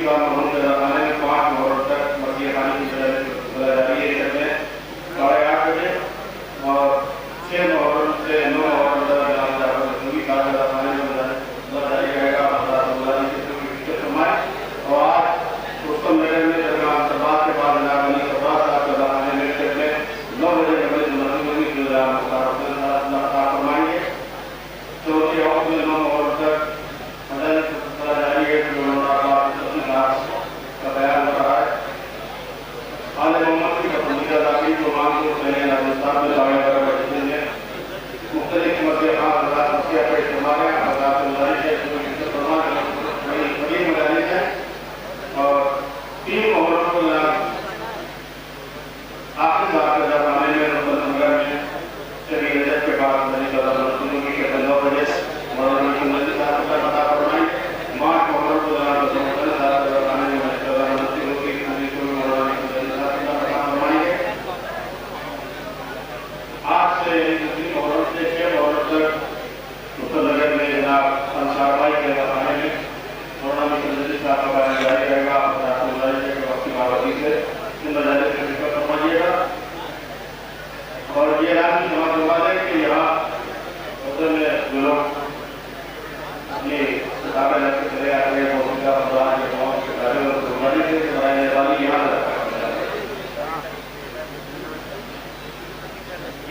बार महमूद खाने में 5 नवंबर तक मसीह खाने की जारी है। 8:30 बजे और 6 नवंबर से 9 नवंबर तक सभी खाने में जारी रहेगा। और आज उत्तम नगर में सभा के बाद खाने में 9 बजे फरमाएंगे। तो में 9 नवंबर तक जारी है का बयान हो रहा है। आले मोहम्मद की पसंदीदा दाखिल को मांग को पहले राजस्थान में लाए मुख्तलिफ मसले मसलिया पर इस्तेमाल है मजालिस है। और 3 नवंबर को आखिरी बार जमाने में नगर में चली रजत के बाद 9 बजे मार्च नवंबर को आज से 3 नवंबर से 6 नवंबर तक उत्तर नगर में जनाब अंसारभाई के खाने में मौलाना का बयान जारी रहेगा। फरमाइएगा और ये राशि समाज है कि यहाँ उधर में जो लोग अपनी किताबें लेकर चले आ रहे हैं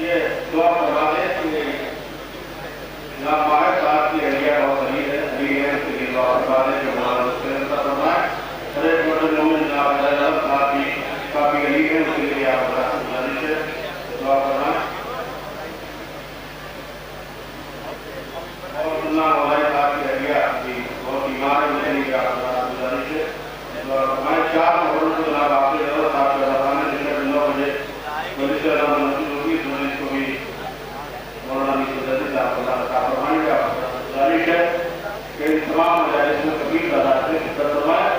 ये दुआ करवा दें कि जनाब माहिर साहब की हलिया बहुत सही है उसके लिए दुआ करवा दें कि फरमाए। हर एक मॉडल मोमिन जनाब साहब की काफी गरीब है, उसके लिए आप दुआ करवाएं। और सुनना हमारे साथ की हलिया बहुत बीमार है, नहीं गया गुजारिश है दुआ करवाएं। 4 नवंबर को जनाब आपके साहब के रवाना 9 बजे को भी मौलाना फरमाएंगे। गुजारिश है कि इन तमाम मजालिस में कबीर तादाद से शिरकत फरमाएं।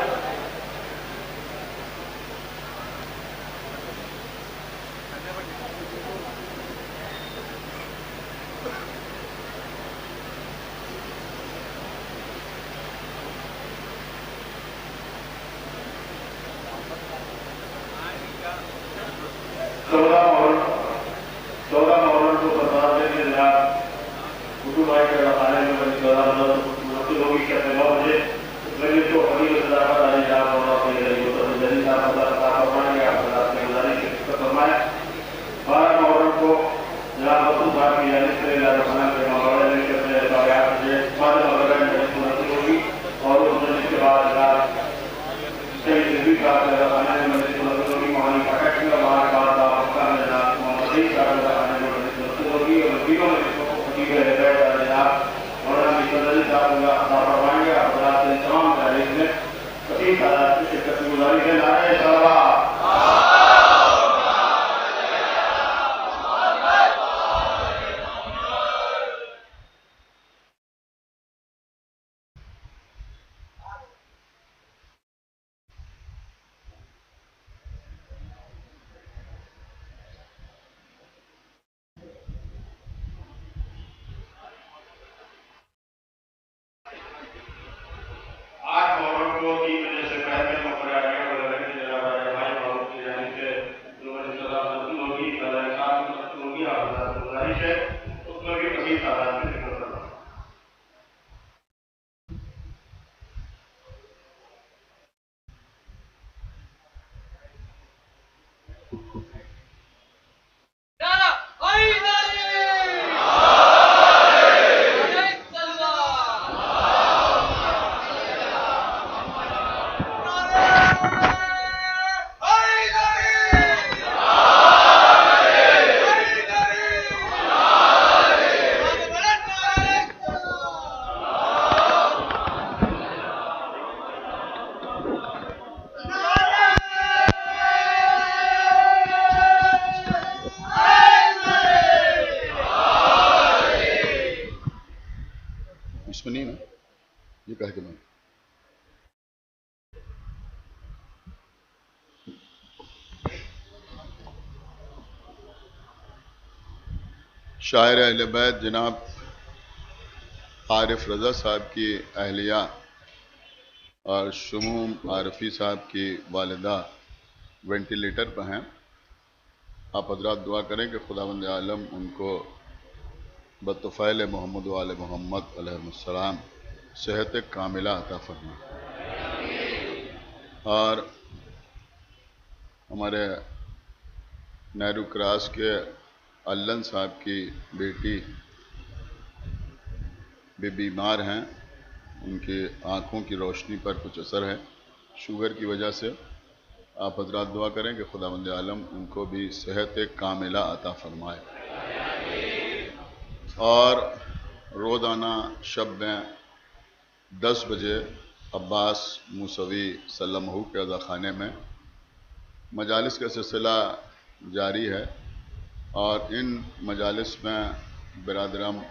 शायर अहले बैत जनाब आरिफ रजा साहब की अहलिया और शुमूम आरफी साहब की वालिदा वेंटिलेटर पर हैं। आप हजरात दुआ करें कि खुदावंद आलम उनको बतफ़ैल मोहम्मद वाले मोहम्मद अलैहिस्सलाम सेहत कामिला अता फरमाए। और हमारे नेहरू क्रास के अल्लन साहब की बेटी भी बीमार हैं, उनकी आँखों की रोशनी पर कुछ असर है शुगर की वजह से। आप हजरात दुआ करें कि खुदावंद आलम उनको भी सेहत कामिला अता फरमाए। और रोज़ाना शब में 10 बजे अब्बास मूसवी सल्लमहू के अज़ा खाने में मजालिस का सिलसिला जारी है। और इन मजालिस में बिरादरम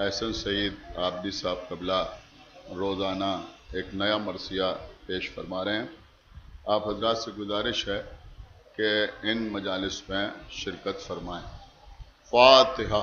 एहसन सईद आबदी साहब कबला रोज़ाना एक नया मरसिया पेश फरमा रहे हैं। आप हजरात से गुजारिश है कि इन मजालिस में शिरकत फरमाएँ। फातिहा।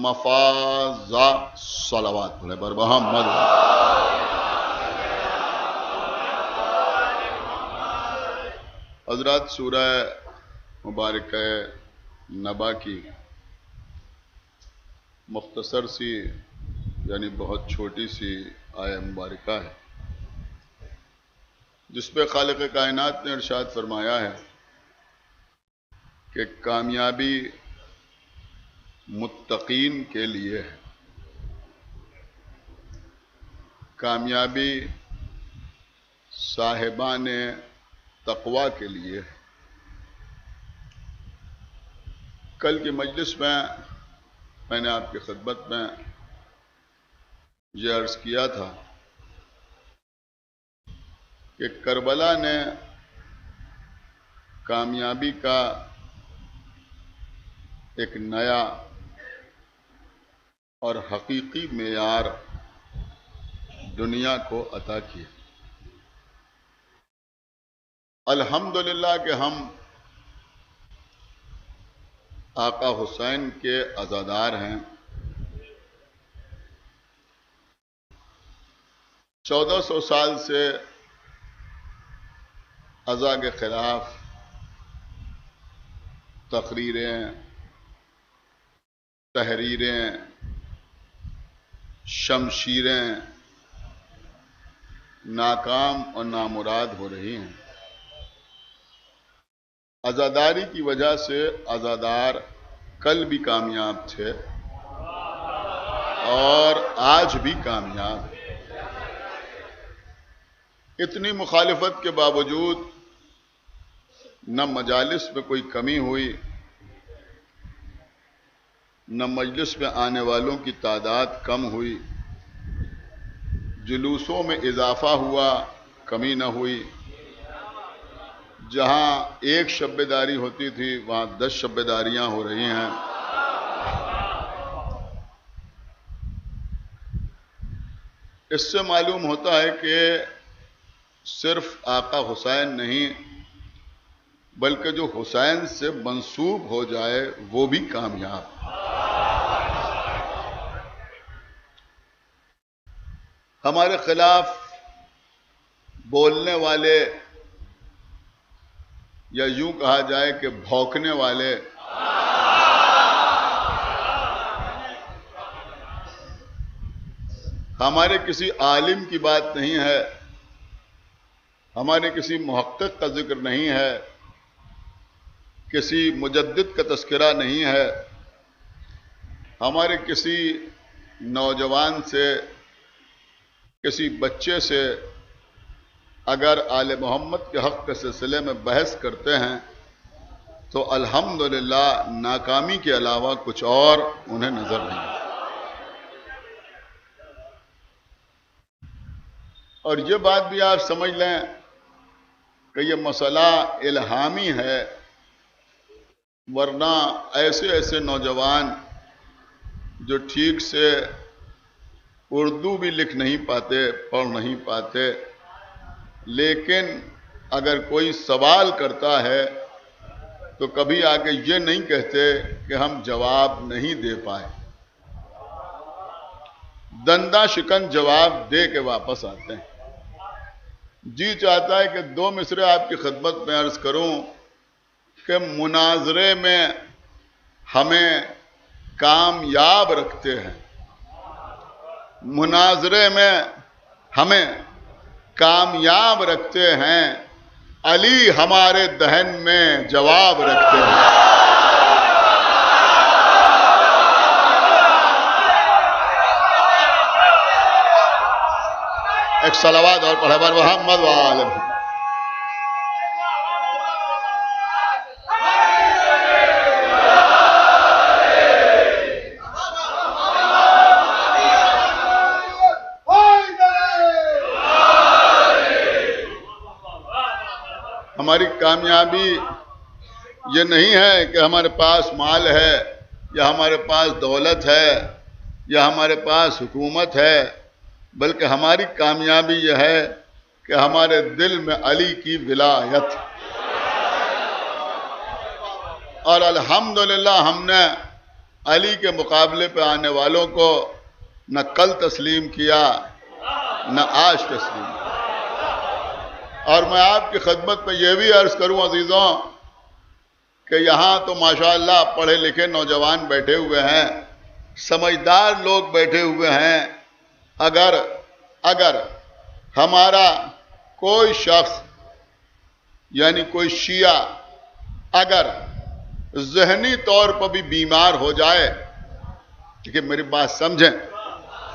मफाजा सलावात पढ़े पर मोहम्मद। हजरत सूरह मुबारक नबा की मुख्तसर सी यानी बहुत छोटी सी आय मुबारका है, जिस पे खालिक कायनात ने इरशाद फरमाया है कि कामयाबी मुत्तकीन के लिए है, कामयाबी साहिबान तकवा के लिए है। कल की मजलिस में मैंने आपकी खिदमत में यह अर्ज किया था कि करबला ने कामयाबी का एक नया और हकीकी मेयार दुनिया को अता किया। अल्हम्दुलिल्लाह कि हम आका हुसैन के अज़ादार हैं। 1400 साल से अज़ा के खिलाफ तकरीरें, तहरीरें, शमशीरें नाकाम और नामुराद हो रही हैं। आज़ादारी की वजह से आज़ादार कल भी कामयाब थे और आज भी कामयाब। इतनी मुखालिफत के बावजूद न मजालिस में कोई कमी हुई, न मजलिस में आने वालों की तादाद कम हुई, जुलूसों में इजाफा हुआ, कमी न हुई। जहां एक शब्बेदारी होती थी वहां 10 शब्बेदारियां हो रही हैं। इससे मालूम होता है कि सिर्फ आका हुसैन नहीं बल्कि जो हुसैन से मंसूब हो जाए वो भी कामयाब। हमारे खिलाफ बोलने वाले या यूं कहा जाए कि भौंकने वाले हमारे किसी आलिम की बात नहीं है, हमारे किसी मुहक्किक का जिक्र नहीं है, किसी मुजद्दिद का तस्करा नहीं है, हमारे किसी नौजवान से, किसी बच्चे से अगर आले मोहम्मद के हक़ के सिलसिले में बहस करते हैं तो अल्हम्दुलिल्लाह नाकामी के अलावा कुछ और उन्हें नजर नहीं। और ये बात भी आप समझ लें कि ये मसला इल्हामी है, वरना ऐसे ऐसे नौजवान जो ठीक से उर्दू भी लिख नहीं पाते, पढ़ नहीं पाते, लेकिन अगर कोई सवाल करता है तो कभी आगे ये नहीं कहते कि हम जवाब नहीं दे पाए, दंदा शिकन जवाब दे के वापस आते हैं। जी चाहता है कि 2 मिसरे आपकी खिदमत में अर्ज करूं कि मुनाजरे में हमें कामयाब रखते हैं, मुनाजरे में हमें कामयाब रखते हैं, अली हमारे दहन में जवाब रखते हैं। एक सलावत और पढ़ा पर मोहम्मद वाले। हमारी कामयाबी ये नहीं है कि हमारे पास माल है या हमारे पास दौलत है या हमारे पास हुकूमत है, बल्कि हमारी कामयाबी यह है कि हमारे दिल में अली की विलायत। और अल्हम्दुलिल्लाह हमने अली के मुकाबले पे आने वालों को न कल तस्लीम किया न आज तस्लीम किया। और मैं आपकी खिदमत पे यह भी अर्ज करूं अजीजों कि यहां तो माशाअल्लाह पढ़े लिखे नौजवान बैठे हुए हैं, समझदार लोग बैठे हुए हैं। अगर हमारा कोई शख्स यानी कोई शिया अगर ज़हनी तौर पर भी बीमार हो जाए, देखिए मेरी बात समझें,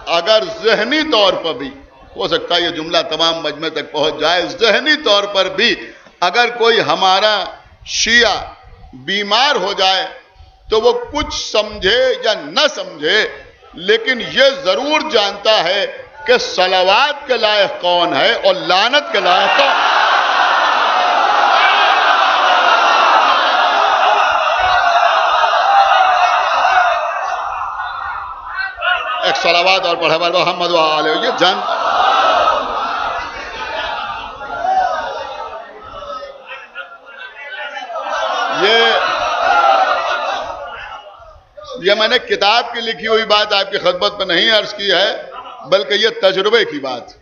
अगर ज़हनी तौर पर भी, हो सकता है ये जुमला तमाम मजमे तक पहुंच जाए, ज़हनी तौर पर भी अगर कोई हमारा शिया बीमार हो जाए तो वो कुछ समझे या न समझे, लेकिन ये जरूर जानता है कि सलावात के लायक कौन है और लानत के लायक कौन। एक सलावात और पढ़े मोहम्मद वाले, ये जानता। ये मैंने किताब की लिखी हुई बात आपकी खिदमत में नहीं अर्ज की है, बल्कि ये तजुर्बे की बात।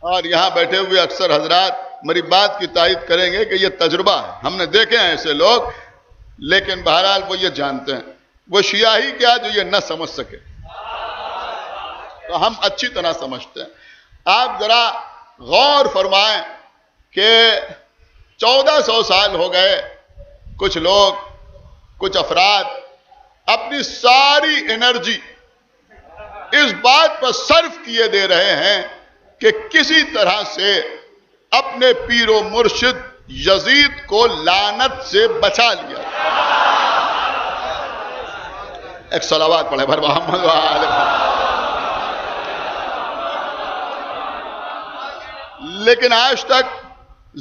और यहां बैठे हुए अक्सर हजरात मेरी बात की तायद करेंगे कि ये तजुर्बा है, हमने देखे हैं ऐसे लोग, लेकिन बहरहाल वो ये जानते हैं, वो शिया ही क्या जो ये न समझ सके, तो हम अच्छी तरह समझते हैं। आप जरा गौर फरमाएं कि 1400 साल हो गए, कुछ लोग, कुछ अफराद अपनी सारी एनर्जी इस बात पर सर्फ किए दे रहे हैं कि किसी तरह से अपने पीरो मुर्शिद यजीद को लानत से बचा लिया। एक सलावात पढ़े भर मोहम्मद वाले। लेकिन आज तक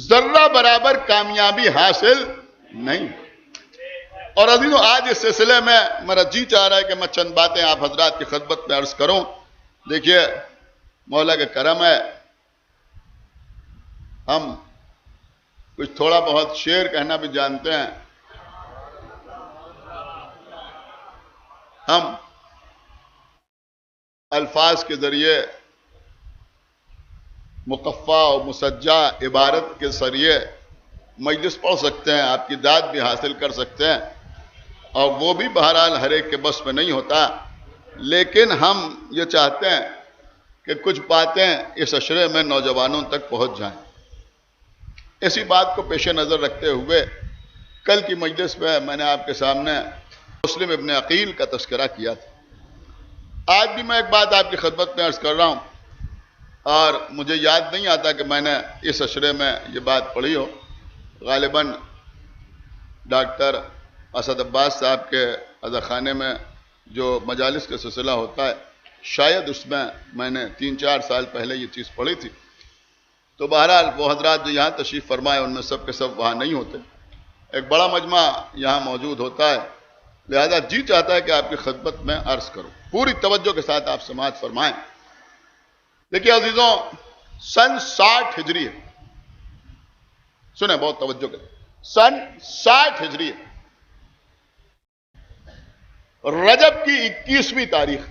जर्रा बराबर कामयाबी हासिल नहीं। और अजीजों, आज इस सिलसिले में मेरा जी चाह रहा है कि मैं चंद बातें आप हजरात की खिदमत में अर्ज करूं। देखिए, मौला का करम है, हम कुछ थोड़ा बहुत शेर कहना भी जानते हैं। हम अल्फाज के जरिए, मुकफ़ा और मुसज्जा इबारत के जरिए मजलिस पढ़ सकते हैं, आपकी दाद भी हासिल कर सकते हैं, और वो भी बहरहाल हर एक के बस में नहीं होता। लेकिन हम ये चाहते हैं कि कुछ बातें इस अशरे में नौजवानों तक पहुंच जाएं। इसी बात को पेश नज़र रखते हुए कल की मजलिस में मैंने आपके सामने मुस्लिम इब्न अकील का तस्करा किया था। आज भी मैं एक बात आपकी खिदमत में अर्ज कर रहा हूं, और मुझे याद नहीं आता कि मैंने इस अशरे में ये बात पढ़ी हो। गालिबन डॉक्टर असद अब्बास साहब के अज़ाखाने में जो मजालिस का सिलसिला होता है, शायद उसमें मैंने 3-4 साल पहले ये चीज़ पढ़ी थी। तो बहरहाल वो हजरात जो यहाँ तशरीफ़ फरमाए उनमें सब के सब वहाँ नहीं होते, एक बड़ा मजमा यहाँ मौजूद होता है, लिहाजा जी चाहता है कि आपकी खिदमत में अर्ज करूँ, पूरी तवज्जो के साथ आप समाअत फरमाएं। देखिए अजीजों, सन 60 हिजरी है, सुने बहुत तवज्जो के, सन 60 हिजरी है, रजब की 21वीं तारीख,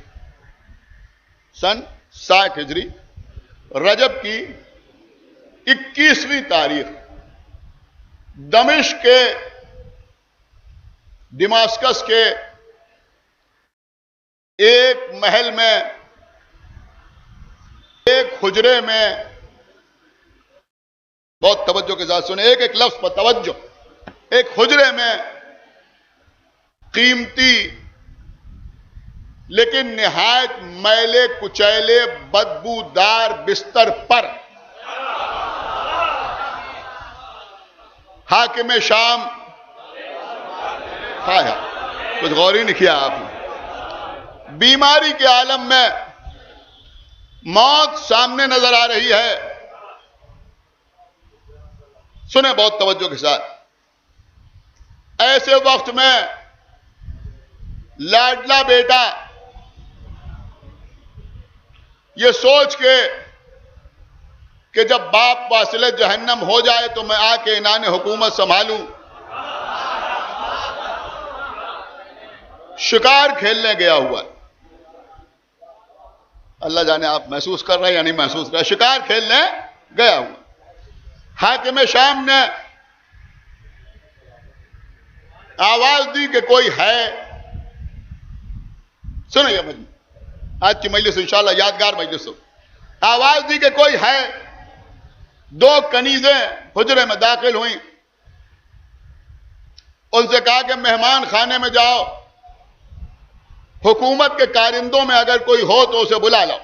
सन 60 हिजरी रजब की 21वीं तारीख, दमिश्क के, दमास्कस के एक महल में, एक हुजरे में, बहुत तवज्जो के साथ सुने, एक एक लफ्ज पर तवज्जो, एक हुजरे में कीमती लेकिन निहायत मैले कुचैले बदबूदार बिस्तर पर हाकिम शाम, हाय कुछ गौर ही नहीं किया आपने, बीमारी के आलम में मौत सामने नजर आ रही है। सुने बहुत तवज्जो के साथ, ऐसे वक्त में लाडला बेटा ये सोच के कि जब बाप वासिले जहन्नम हो जाए तो मैं आके इनाने हुकूमत संभालूं, शिकार खेलने गया हुआ है। अल्लाह जाने आप महसूस कर रहे हैं या नहीं महसूस कर रहे। शिकार खेलने गया हुआ। हाकिम शाम ने आवाज दी कि कोई है। सुनो ये मजलिस, आज की मजलिस इंशाअल्लाह यादगार मजलिस हो। आवाज दी कि कोई है। दो कनीजें हुजरे में दाखिल हुई। उनसे कहा कि मेहमान खाने में जाओ, हुकूमत के कारिंदों में अगर कोई हो तो उसे बुला लो।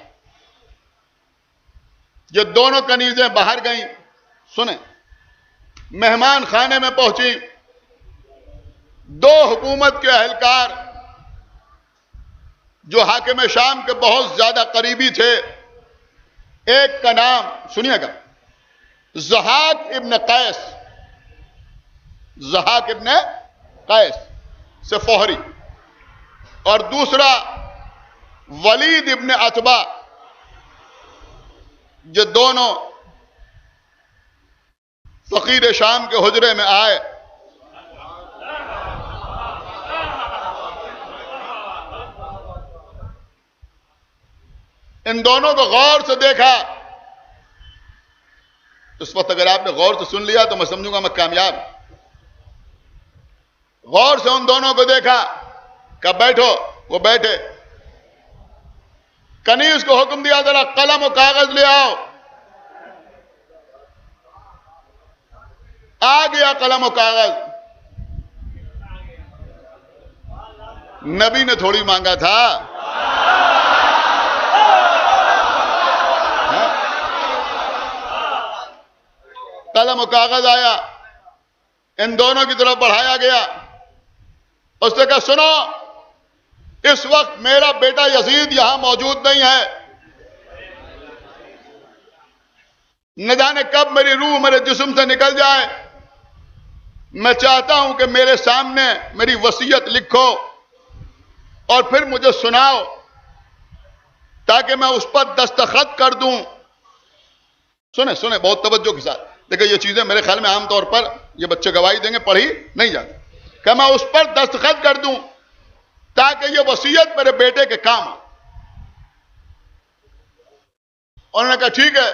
ये दोनों कनीजें बाहर गईं। सुने, मेहमान खाने में पहुंची। दो हुकूमत के अहलकार जो हाकिम शाम के बहुत ज्यादा करीबी थे, एक का नाम सुनिएगा ज़हाक इब्न कैस, ज़हाक इब्न कैस से फोहरी, और दूसरा वलीद इब्न अतबा। ये दोनों फकीर शाम के हुजरे में आए। इन दोनों को गौर से देखा। इस वक्त अगर आपने गौर से सुन लिया तो मैं समझूंगा मैं कामयाब। गौर से उन दोनों को देखा, कब बैठो, वो बैठे। कनीज को हुक्म दिया जरा कलम और कागज ले आओ। आ गया कलम और कागज। नबी ने थोड़ी मांगा था। कलम और कागज आया, इन दोनों की तरफ बढ़ाया गया। उसने कहा सुनो, इस वक्त मेरा बेटा यजीद यहां मौजूद नहीं है। न जाने कब मेरी रूह मेरे जिस्म से निकल जाए। मैं चाहता हूं कि मेरे सामने मेरी वसीयत लिखो और फिर मुझे सुनाओ ताकि मैं उस पर दस्तखत कर दूं। सुने सुने बहुत तवज्जो के साथ। देखिए ये चीजें मेरे ख्याल में आमतौर पर ये बच्चे गवाही देंगे, पढ़ी नहीं जाती। कि मैं उस पर दस्तखत कर दूं ताकि ये वसीयत मेरे बेटे के काम आ। उन्होंने कहा ठीक है,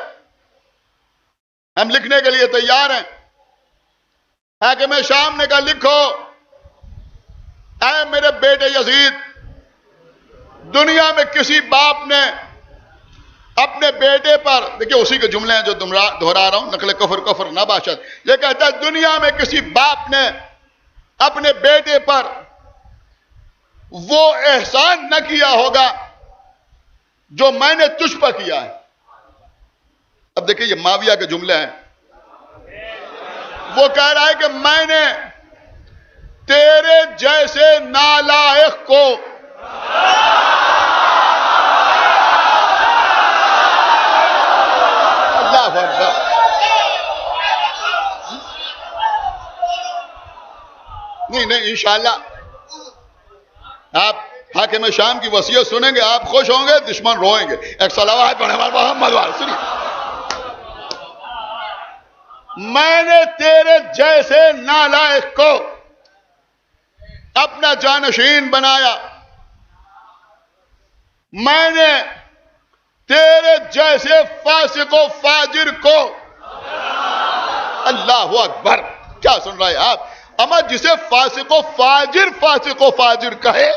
हम लिखने के लिए तैयार हैं। हाकिम शाम ने कहा लिखो, ऐ मेरे बेटे यजीद, दुनिया में किसी बाप ने अपने बेटे पर, देखिए उसी के जुमले हैं जो दोहरा रहा हूं, नकल कफर कफर ना बाशत। ये कहता है दुनिया में किसी बाप ने अपने बेटे पर वो एहसान न किया होगा जो मैंने तुझ पर किया है। अब देखिए ये माविया के जुमले हैं। वो कह रहा है कि मैंने तेरे जैसे नालायक को नहीं इंशाअल्लाह आप हाकिम शाम की वसीयत सुनेंगे, आप खुश होंगे, दुश्मन रोएंगे। एक सलावत पढ़े मोहम्मद वाले सुनिए। मैंने तेरे जैसे नालायक को अपना जानशीन बनाया। मैंने तेरे जैसे फासिको फाजिर को, अल्लाह अकबर, क्या सुन रहे हैं आप? अमा जिसे फासिको फाजिर कहे,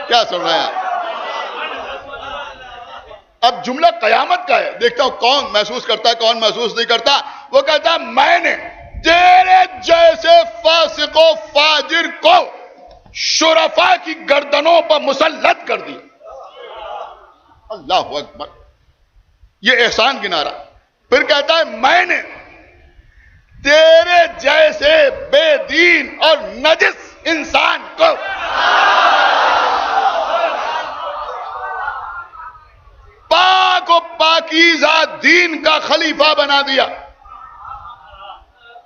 क्या सुन रहे हैं? अब जुमला कयामत का है। देखता हूं कौन महसूस करता है, कौन महसूस नहीं करता। वो कहता है मैंने तेरे जैसे फासिको फाजिर को शुरफा की गर्दनों पर मुसल्लत कर दिया। अल्लाह अकबर, ये एहसान गिनारा। फिर कहता है मैंने तेरे जैसे बेदीन और नजिस इंसान को पाक और पाकीज़ा दीन का खलीफा बना दिया।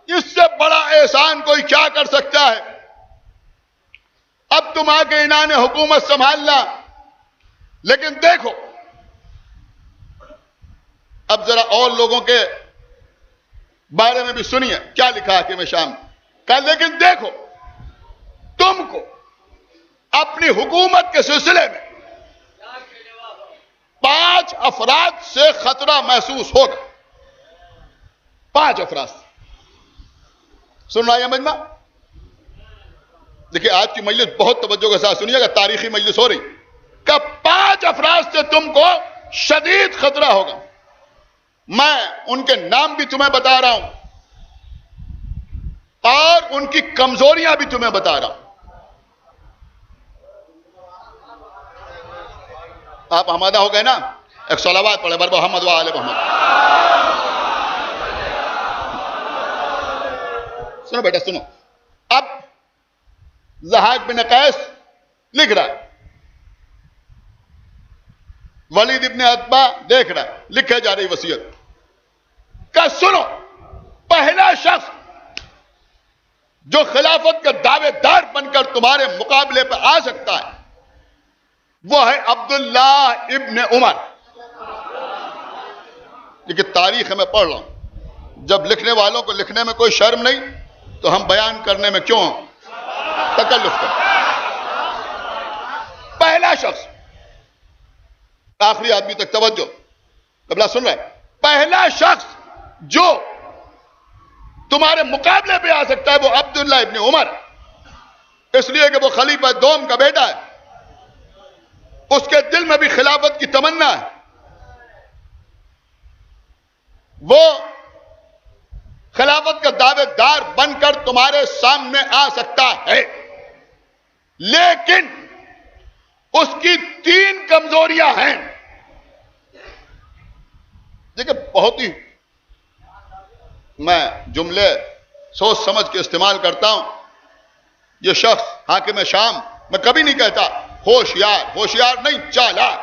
इससे बड़ा एहसान कोई क्या कर सकता है? अब तुम आके इन्होंने हुकूमत संभालना, लेकिन देखो अब जरा और लोगों के बारे में भी सुनिए क्या लिखा हाकिम शाम का। लेकिन देखो तुमको अपनी हुकूमत के सिलसिले में 5 अफराद से खतरा महसूस होगा। 5 अफराद से। सुन रहा है मजमा? देखिए आज की मजलिस बहुत तवज्जो के साथ सुनिएगा, तारीखी मजलिस हो रही। का 5 अफराद से तुमको शदीद खतरा होगा। मैं उनके नाम भी तुम्हें बता रहा हूं और उनकी कमजोरियां भी तुम्हें बता रहा हूं। आप हमादा हो गए ना? एक सलावत पढ़े बर मोहम्मद व आले मोहम्मद। सुनो बेटा सुनो। अब ज़हाक बिन कैस लिख रहा है, वलीद इब्ने अतबा देख रहा है, लिखे जा रही वसीयत का। सुनो, पहला शख्स जो खिलाफत का दावेदार बनकर तुम्हारे मुकाबले पर आ सकता है वो है अब्दुल्ला इब्ने उमर। देखिए तारीख मैं पढ़ रहा हूं, जब लिखने वालों को लिखने में कोई शर्म नहीं तो हम बयान करने में क्यों तकल्लुफ करें। पहला शख्स, आखिरी आदमी तक तवज्जो, कबला सुन रहा है। पहला शख्स जो तुम्हारे मुकाबले पे आ सकता है वो अब्दुल्ला इब्ने उमर, इसलिए कि वो खलीफा दोम का बेटा है, उसके दिल में भी खिलाफत की तमन्ना है, वो खिलाफत का दावेदार बनकर तुम्हारे सामने आ सकता है। लेकिन उसकी 3 कमजोरियां हैं। देखिए बहुत ही मैं जुमले सोच समझ के इस्तेमाल करता हूं। यह शख्स हाकिम शाम, मैं कभी नहीं कहता होशियार, होशियार नहीं चालाक।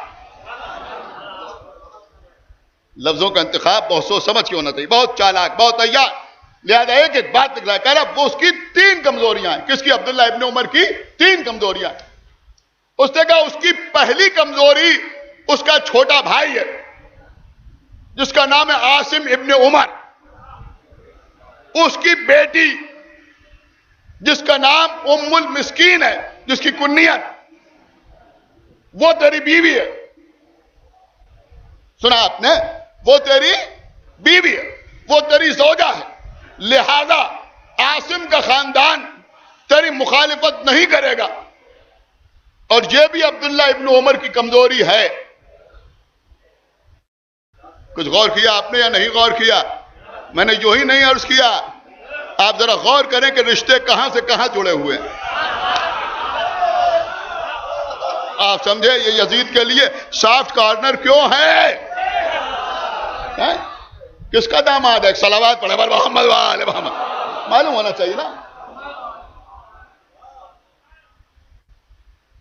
लफ्जों का इंतखाब बहुत सोच समझ के होना चाहिए। बहुत चालाक, बहुत तैयार। लिहाजा एक बात निकला कह रहा वो उसकी 3 कमजोरियां हैं। किसकी? अब्दुल्ला इब्ने उमर की 3 कमजोरियां। उसने कहा उसकी पहली कमजोरी उसका छोटा भाई है जिसका नाम है आसिम इब्ने उमर। उसकी बेटी जिसका नाम उम्मुल मिस्कीन है, जिसकी कुन्नियत, वो तेरी बीवी है। सुना आपने? वो तेरी बीवी है, वो तेरी जोजा है। लिहाजा आसिम का खानदान तेरी मुखालिफत नहीं करेगा। और यह भी अब्दुल्ला इब्ने उमर की कमजोरी है। कुछ गौर किया आपने या नहीं गौर किया? मैंने यूं ही नहीं अर्ज किया, आप जरा गौर करें कि रिश्ते कहां से कहां जुड़े हुए हैं। आप समझे ये यजीद के लिए सॉफ्ट कॉर्नर क्यों है? किसका दामाद है? एक सलावत पढ़े बर मोहम्मद वाले मोहम्मद। मालूम होना चाहिए ना।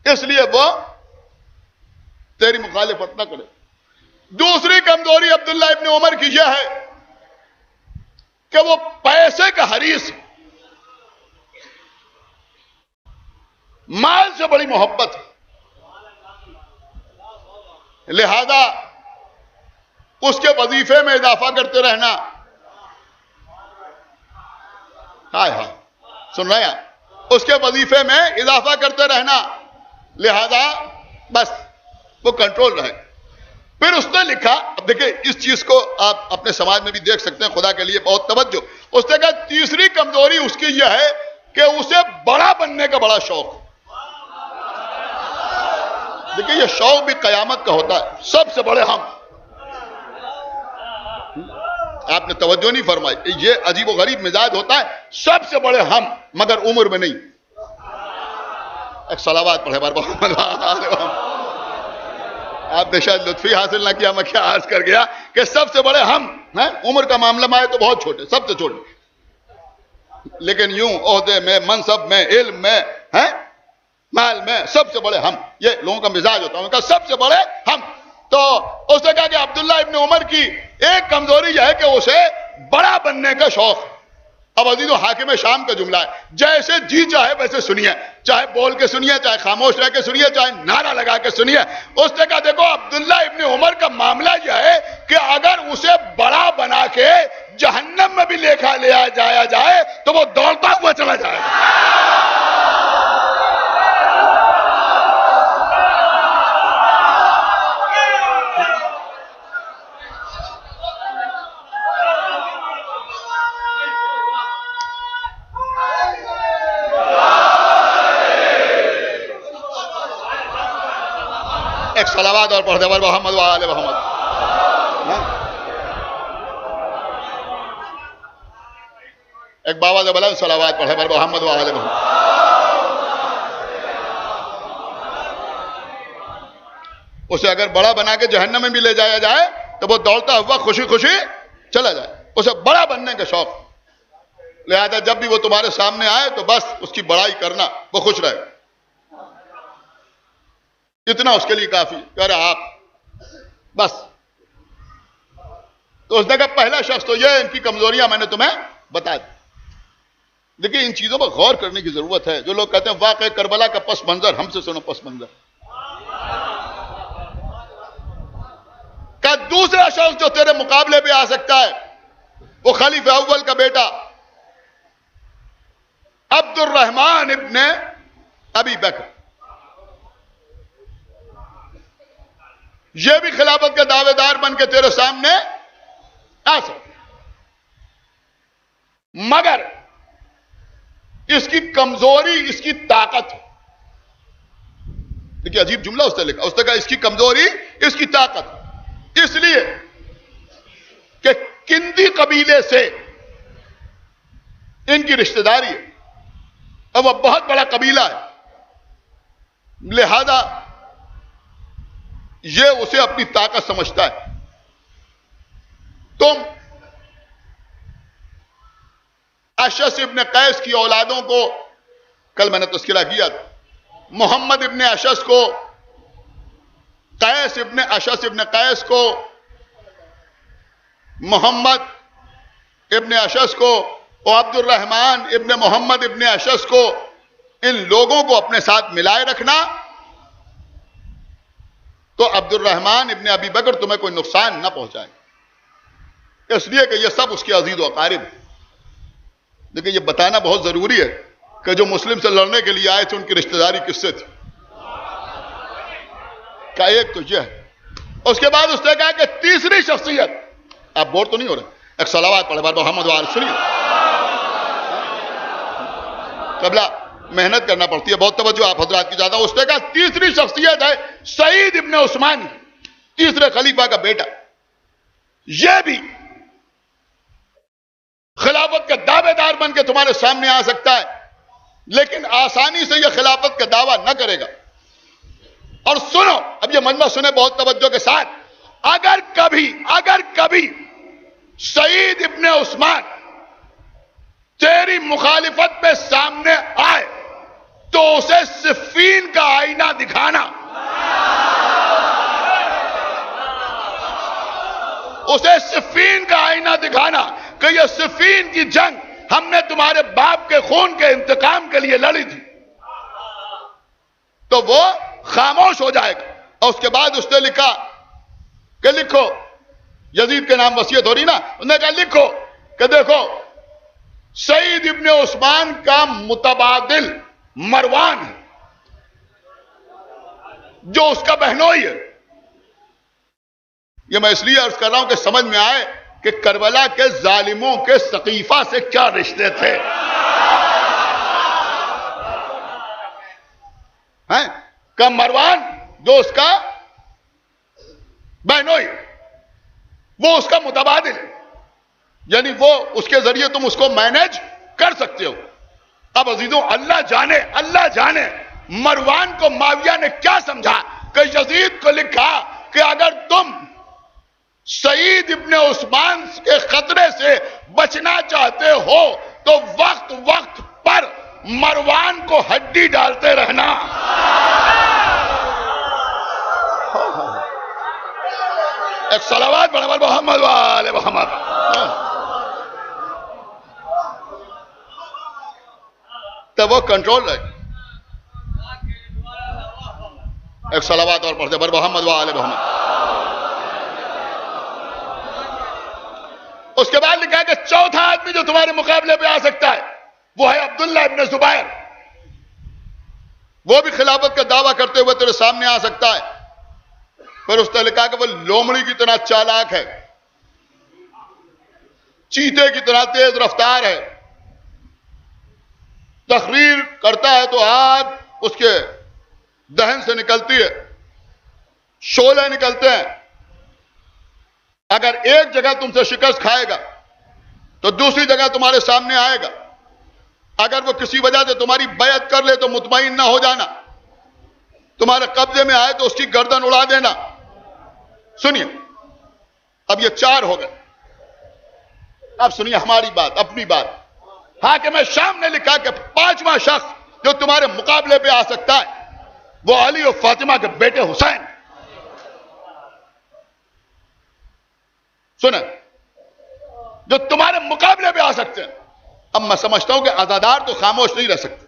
इसलिए वो तेरी मुखालिफत ना करे। दूसरी कमजोरी अब्दुल्ला इब्ने उमर की यह है कि वो पैसे का हरीस, माल से बड़ी मोहब्बत है। लिहाजा उसके वजीफे में इजाफा करते रहना। हाय हाय, सुन रहे हैं? उसके वजीफे में इजाफा करते रहना। लिहाजा बस वो कंट्रोल रहे। फिर उसने लिखा, अब देखिए इस चीज को आप अपने समाज में भी देख सकते हैं, खुदा के लिए बहुत तवज्जो। उसने कहा तीसरी कमजोरी उसकी यह है कि उसे बड़ा बनने का बड़ा शौक। देखिए यह शौक भी कयामत का होता है, सबसे बड़े हम। आपने तवज्जो नहीं फरमाई, ये अजीब व गरीब मिजाज होता है, सबसे बड़े हम मगर उम्र में नहीं। एक सलावत पढ़े बार मोहम्मद। आपने शायद लुत्फी हासिल ना किया, मैं क्या अर्ज कर गया कि सबसे बड़े हम हैं। उम्र का मामला में आए तो बहुत छोटे, सबसे छोटे, लेकिन यूं ओहदे में, मनसब में, इल्म में, हैं, माल में सबसे बड़े हम। ये लोगों का मिजाज होता है, उनका सबसे बड़े हम। तो उसने कहा कि अब्दुल्ला इब्ने उमर की एक कमजोरी यह है कि उसे बड़ा बनने का शौक। अब अजीजों हाकिम शाम का जुमला है, जैसे जी चाहे वैसे सुनिए, चाहे बोल के सुनिए, चाहे खामोश रह के सुनिए, चाहे नारा लगा के सुनिए। उसने कहा देखो अब्दुल्ला इब्ने उमर का मामला यह है कि अगर उसे बड़ा बना के जहन्नम में भी लेखा ले जाया जाए तो वो दौड़ता हुआ चला जाएगा। एक सलावात और पढ़ दे मोहम्मद वाले मोहम्मद। एक बाबा से बुलंद सलावात पढ़े मोहम्मद वाले मोहम्मद। उसे अगर बड़ा बना के जहन्नम में भी ले जाया जाए तो वो दौड़ता हुआ खुशी खुशी चला जाए। उसे बड़ा बनने का शौक, लिहाजा जब भी वो तुम्हारे सामने आए तो बस उसकी बड़ाई करना, वो खुश रहे, इतना उसके लिए काफी। कह रहे आप बस। तो उसने कहा पहला शख्स तो ये, इनकी कमजोरियां मैंने तुम्हें बता दी। देखिए इन चीजों पर गौर करने की जरूरत है। जो लोग कहते हैं वाकई करबला का पस मंजर, हमसे सुनो पस मंजर का। दूसरा शख्स जो तेरे मुकाबले पे आ सकता है वो खलीफा अव्वल का बेटा अब्दुर्रहमान इब्ने अबी बकर। यह भी खिलाफत के दावेदार बन के तेरे सामने आ सकता, मगर इसकी कमजोरी इसकी ताकत है। देखिए अजीब जुमला उसने लिखा, उसने कहा इसकी कमजोरी इसकी ताकत, इसलिए कि किंदी कबीले से इनकी रिश्तेदारी है। अब वह बहुत बड़ा कबीला है, लिहाजा यह उसे अपनी ताकत समझता है। तुम अशस इब्ने कैस की औलादों को, कल मैंने तस्करा किया था, मोहम्मद इब्ने अशस को, कैस इब्ने अशस इब्ने कैस को, मोहम्मद इब्ने अशस को और अब्दुर्रहमान इब्ने मोहम्मद इब्ने अशस को, इन लोगों को अपने साथ मिलाए रखना तो अब्दुर्रहमान इब्ने अबी बकर तुम्हें कोई नुकसान ना पहुंचाए, इसलिए कि ये सब उसके अजीज व अकारिब। देखिए ये बताना बहुत जरूरी है कि जो मुस्लिम से लड़ने के लिए आए थे उनकी रिश्तेदारी किससे थी का। एक तो यह है। उसके बाद उसने कहा कि तीसरी शख्सियत, आप बोर तो नहीं हो रहे, एक सलावात पढ़े बार मोहम्मद वाले सुनिए। कबला मेहनत करना पड़ती है, बहुत तवज्जो आप हजरात की ज्यादा। उसने कहा तीसरी शख्सियत है सईद इब्ने उस्मान, तीसरे खलीफा का बेटा। यह भी खिलाफत का दावेदार बन के तुम्हारे सामने आ सकता है, लेकिन आसानी से यह खिलाफत का दावा न करेगा। और सुनो, अब यह मजमा सुने बहुत तवज्जो के साथ, अगर कभी सईद इब्ने उस्मान तेरी मुखालिफत में सामने आए तो उसे सिफ़ीन का आईना दिखाना, उसे सिफ़ीन का आईना दिखाना कि यह सिफ़ीन की जंग हमने तुम्हारे बाप के खून के इंतकाम के लिए लड़ी थी, तो वो खामोश हो जाएगा। और उसके बाद उसने लिखा कि लिखो, यजीद के नाम वसीयत हो रही ना, उसने कहा लिखो कि देखो सईद इब्ने उस्मान का मुतबादिल मरवान है जो उसका बहनोई है। यह मैं इसलिए अर्ज कर रहा हूं कि समझ में आए कि करबला के जालिमों के सकीफा से क्या रिश्ते थे। हैं का मरवान जो उसका बहनोई, वो उसका मुतबादिल है, यानी वो उसके जरिए तुम उसको मैनेज कर सकते हो। अब अजीजों अल्लाह जाने मरवान को माविया ने क्या समझा कि यजीद को लिखा कि अगर तुम सईद इब्ने उस्मान के खतरे से बचना चाहते हो तो वक्त वक्त पर मरवान को हड्डी डालते रहना। एक सलावात बराबर मोहम्मद वाले मोहम्मद। तो वो कंट्रोल रहे। एक सलावत और पढ़ते बर मोहम्मद व आले मोहम्मद। उसके बाद लिखा है कि चौथा आदमी जो तुम्हारे मुकाबले पे आ सकता है वो है अब्दुल्ला इब्न जुबैर। वो भी खिलाफत का दावा करते हुए तेरे सामने आ सकता है। फिर उसने लिखा कि वो लोमड़ी की तरह चालाक है, चीते की तरह तेज रफ्तार है, तकरीर करता है तो आग उसके दहन से निकलती है, शोले निकलते हैं। अगर एक जगह तुमसे शिकस्त खाएगा तो दूसरी जगह तुम्हारे सामने आएगा। अगर वो किसी वजह से तुम्हारी बैत कर ले तो मुतमईन ना हो जाना, तुम्हारे कब्जे में आए तो उसकी गर्दन उड़ा देना। सुनिए, अब ये चार हो गए। अब सुनिए हमारी बात, अपनी बात। हाकिम शाम ने लिखा कि पांचवा शख्स जो तुम्हारे मुकाबले पे आ सकता है वो अली और फातिमा के बेटे हुसैन। सुने, जो तुम्हारे मुकाबले पे आ सकते हैं। अब मैं समझता हूं कि अज़ादार तो खामोश नहीं रह सकते।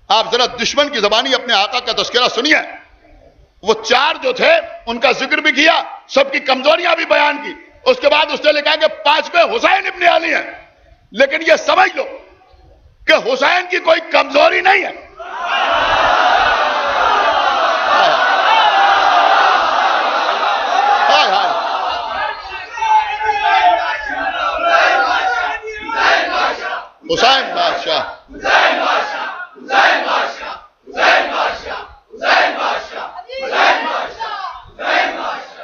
आप जरा दुश्मन की जबानी अपने आका का तस्करा सुनिए। वो चार जो थे उनका जिक्र भी किया, सबकी कमजोरियां भी बयान की। उसके बाद उसने लिखा कि पांचवें हुसैन इब्न अली हैं। लेकिन यह समझ लो कि हुसैन की कोई कमजोरी नहीं है। हुसैन बादशाह, हुसैन बादशाह, हुसैन बादशाह, हुसैन बादशाह, हुसैन बादशाह, हुसैन बादशाह, हुसैन बादशाह,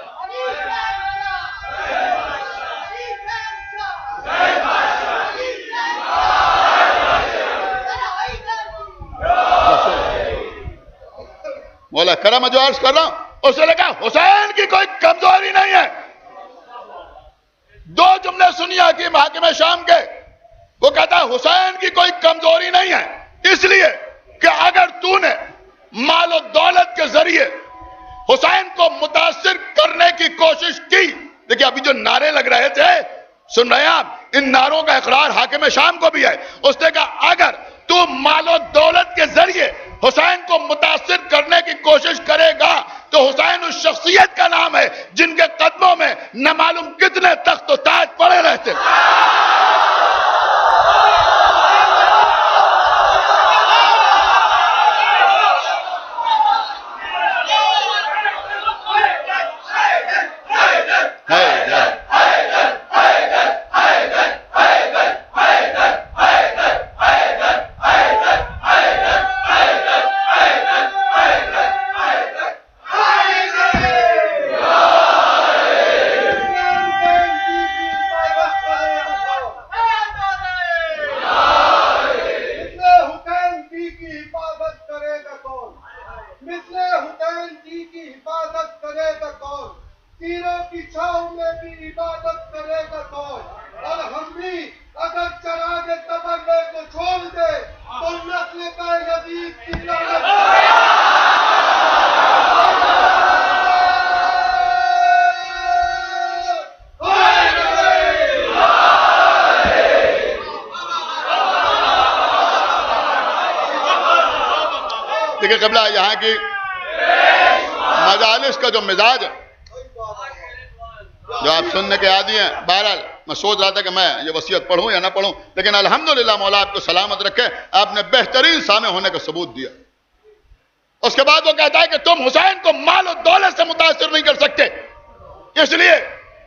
मौला करम जो अर्ज कर रहा हूं, उसने लगा हुसैन की कोई कमजोरी नहीं है। दो जुमले सुनिए हकीम हाकिम शाम के। वो कहता है हुसैन की कोई कमजोरी नहीं है, इसलिए कि अगर तूने मालो दौलत के जरिए हुसैन को मुतासिर करने की कोशिश की। देखिए अभी जो नारे लग रहे थे, सुन रहे हैं आप, इन नारों का इकरार हाकिम शाम को भी है। उसने कहा अगर तू मालो दौलत के जरिए हुसैन को मुतासिर करने की कोशिश करेगा तो हुसैन उस शख्सियत का नाम है जिनके कदमों में न मालूम कितने तख्त और ताज पड़े रहते। देखिए कबला यहाँ की मजालिस का जो मिजाज है जो आप सुनने के आदी हैं। बहरहाल मैं सोच रहा था कि मैं ये वसीयत पढ़ूं या ना पढ़ूं, लेकिन अल्हम्दुलिल्लाह मौला आपको सलामत रखे, आपने बेहतरीन सामे होने का सबूत दिया। उसके बाद वो कहता है कि तुम हुसैन को माल और दौलत से मुतासिर नहीं कर सकते, इसलिए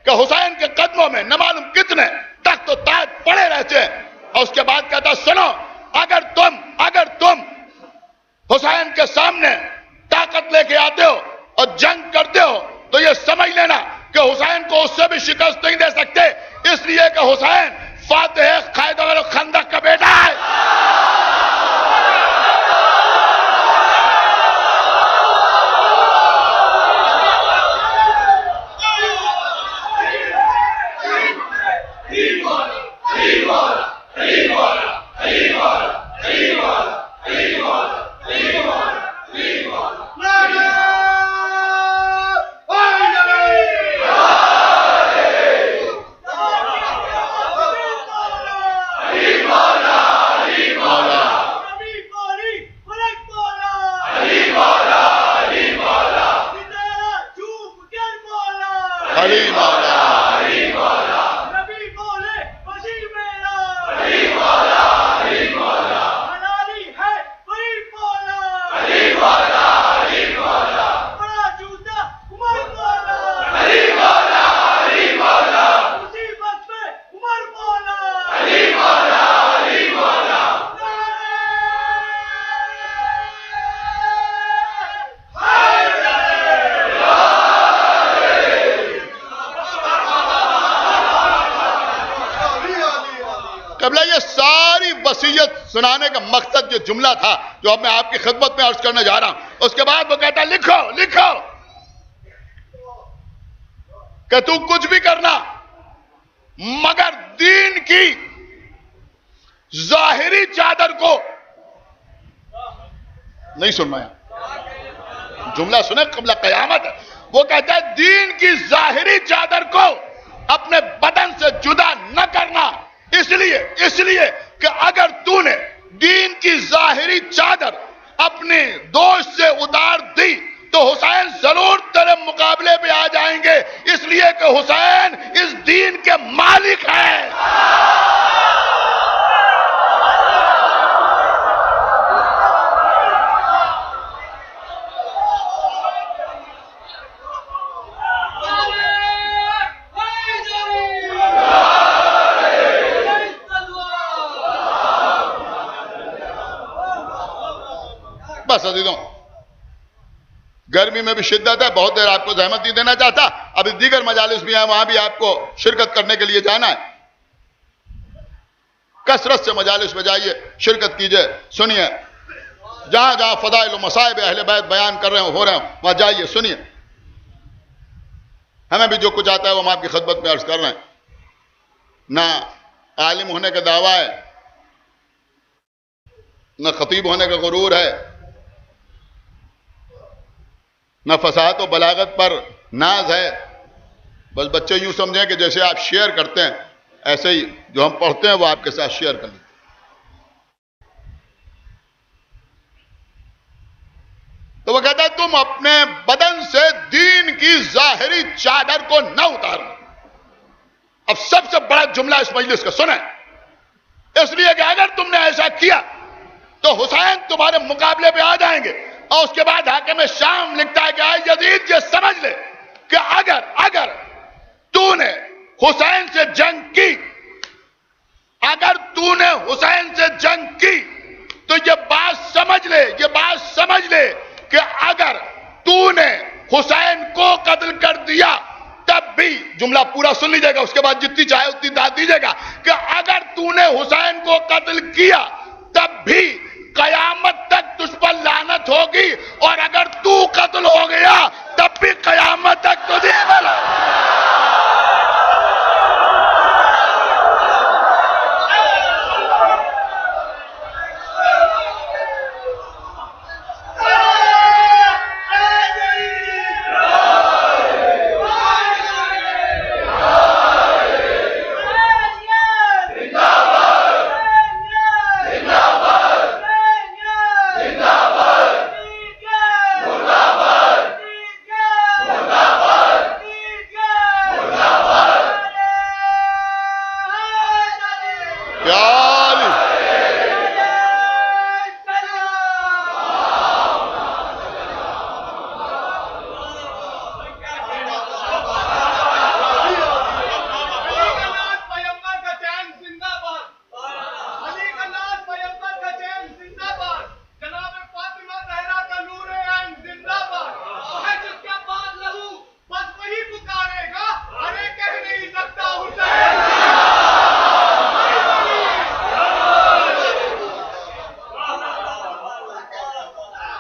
कि हुसैन के कदमों में न मालूम कितने तख्त और ताज पड़े रहते हैं। और उसके बाद कहता सुनो, अगर तुम हुसैन के सामने ताकत लेके आते हो और जंग करते हो तो ये समझ लेना कि हुसैन को उससे भी शिकस्त नहीं दे सकते, इसलिए कि हुसैन फातिह खैबर और खंदक का बेटा है। सुनाने का मकसद जो जुमला था जो अब मैं आपकी खिदमत में अर्ज करने जा रहा हूं। उसके बाद वो कहता है लिखो लिखो कि तू कुछ भी करना मगर दीन की जाहिरी चादर को नहीं सुनना है। जुमला सुने, कबला कयामत है। वो कहता है दीन की जाहिरी चादर को अपने बदन से जुदा न करना, इसलिए कि अगर तूने दीन की जाहिरी चादर अपने दोस्त से उतार दी तो हुसैन जरूर तेरे मुकाबले में आ जाएंगे, इसलिए कि हुसैन इस दीन के मालिक हैं। बस अजीजों, गर्मी में भी शिद्दत है, बहुत देर आपको जहमत नहीं देना चाहता। अभी दीगर मजालिस भी हैं, वहां भी आपको शिरकत करने के लिए जाना है। कसरत से मजालिस में जाइए, शिरकत कीजिए, सुनिए। जहां जहां फदाइल व मसाइब अहले बैत बयान कर रहे हो रहे हो, वहां जाइए, सुनिए। हमें भी जो कुछ आता है वो हम आपकी खिदमत में अर्ज कर रहे हैं। ना आलिम होने का दावा है, न खतीब होने का गुरूर है, न फसाहत और बलागत पर नाज है। बस बच्चे यूं समझें कि जैसे आप शेयर करते हैं ऐसे ही जो हम पढ़ते हैं वो आपके साथ शेयर कर लेते। तो वो कहता है तुम अपने बदन से दीन की जाहिरी चादर को न उतारो। अब सबसे बड़ा जुमला इस मजलिस का सुने, इसलिए कि अगर तुमने ऐसा किया तो हुसैन तुम्हारे मुकाबले पे आ जाएंगे। और उसके बाद हाकिम शाम लिखता है कि आए यजीद ये समझ ले कि अगर तूने हुसैन से जंग की, अगर तूने हुसैन से जंग की तो ये बात समझ ले कि अगर तूने हुसैन को कत्ल कर दिया तब भी, जुमला पूरा सुन लीजिएगा, उसके बाद जितनी चाहे उतनी दाद दीजिएगा, कि अगर तूने हुसैन को कत्ल किया तब भी कयामत तक तुझ पर लानत होगी, और अगर तू कत्ल हो गया तब भी कयामत तक तुझे मिला।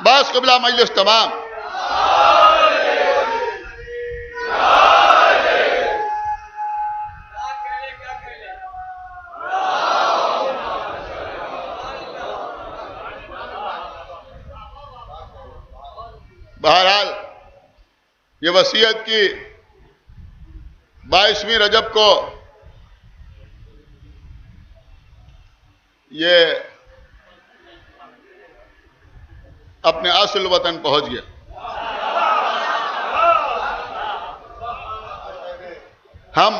बस क़िबला मजलिस तमाम। बहरहाल ये वसीयत की 22वीं रजब को ये अपने असल वतन पहुंच गया। हम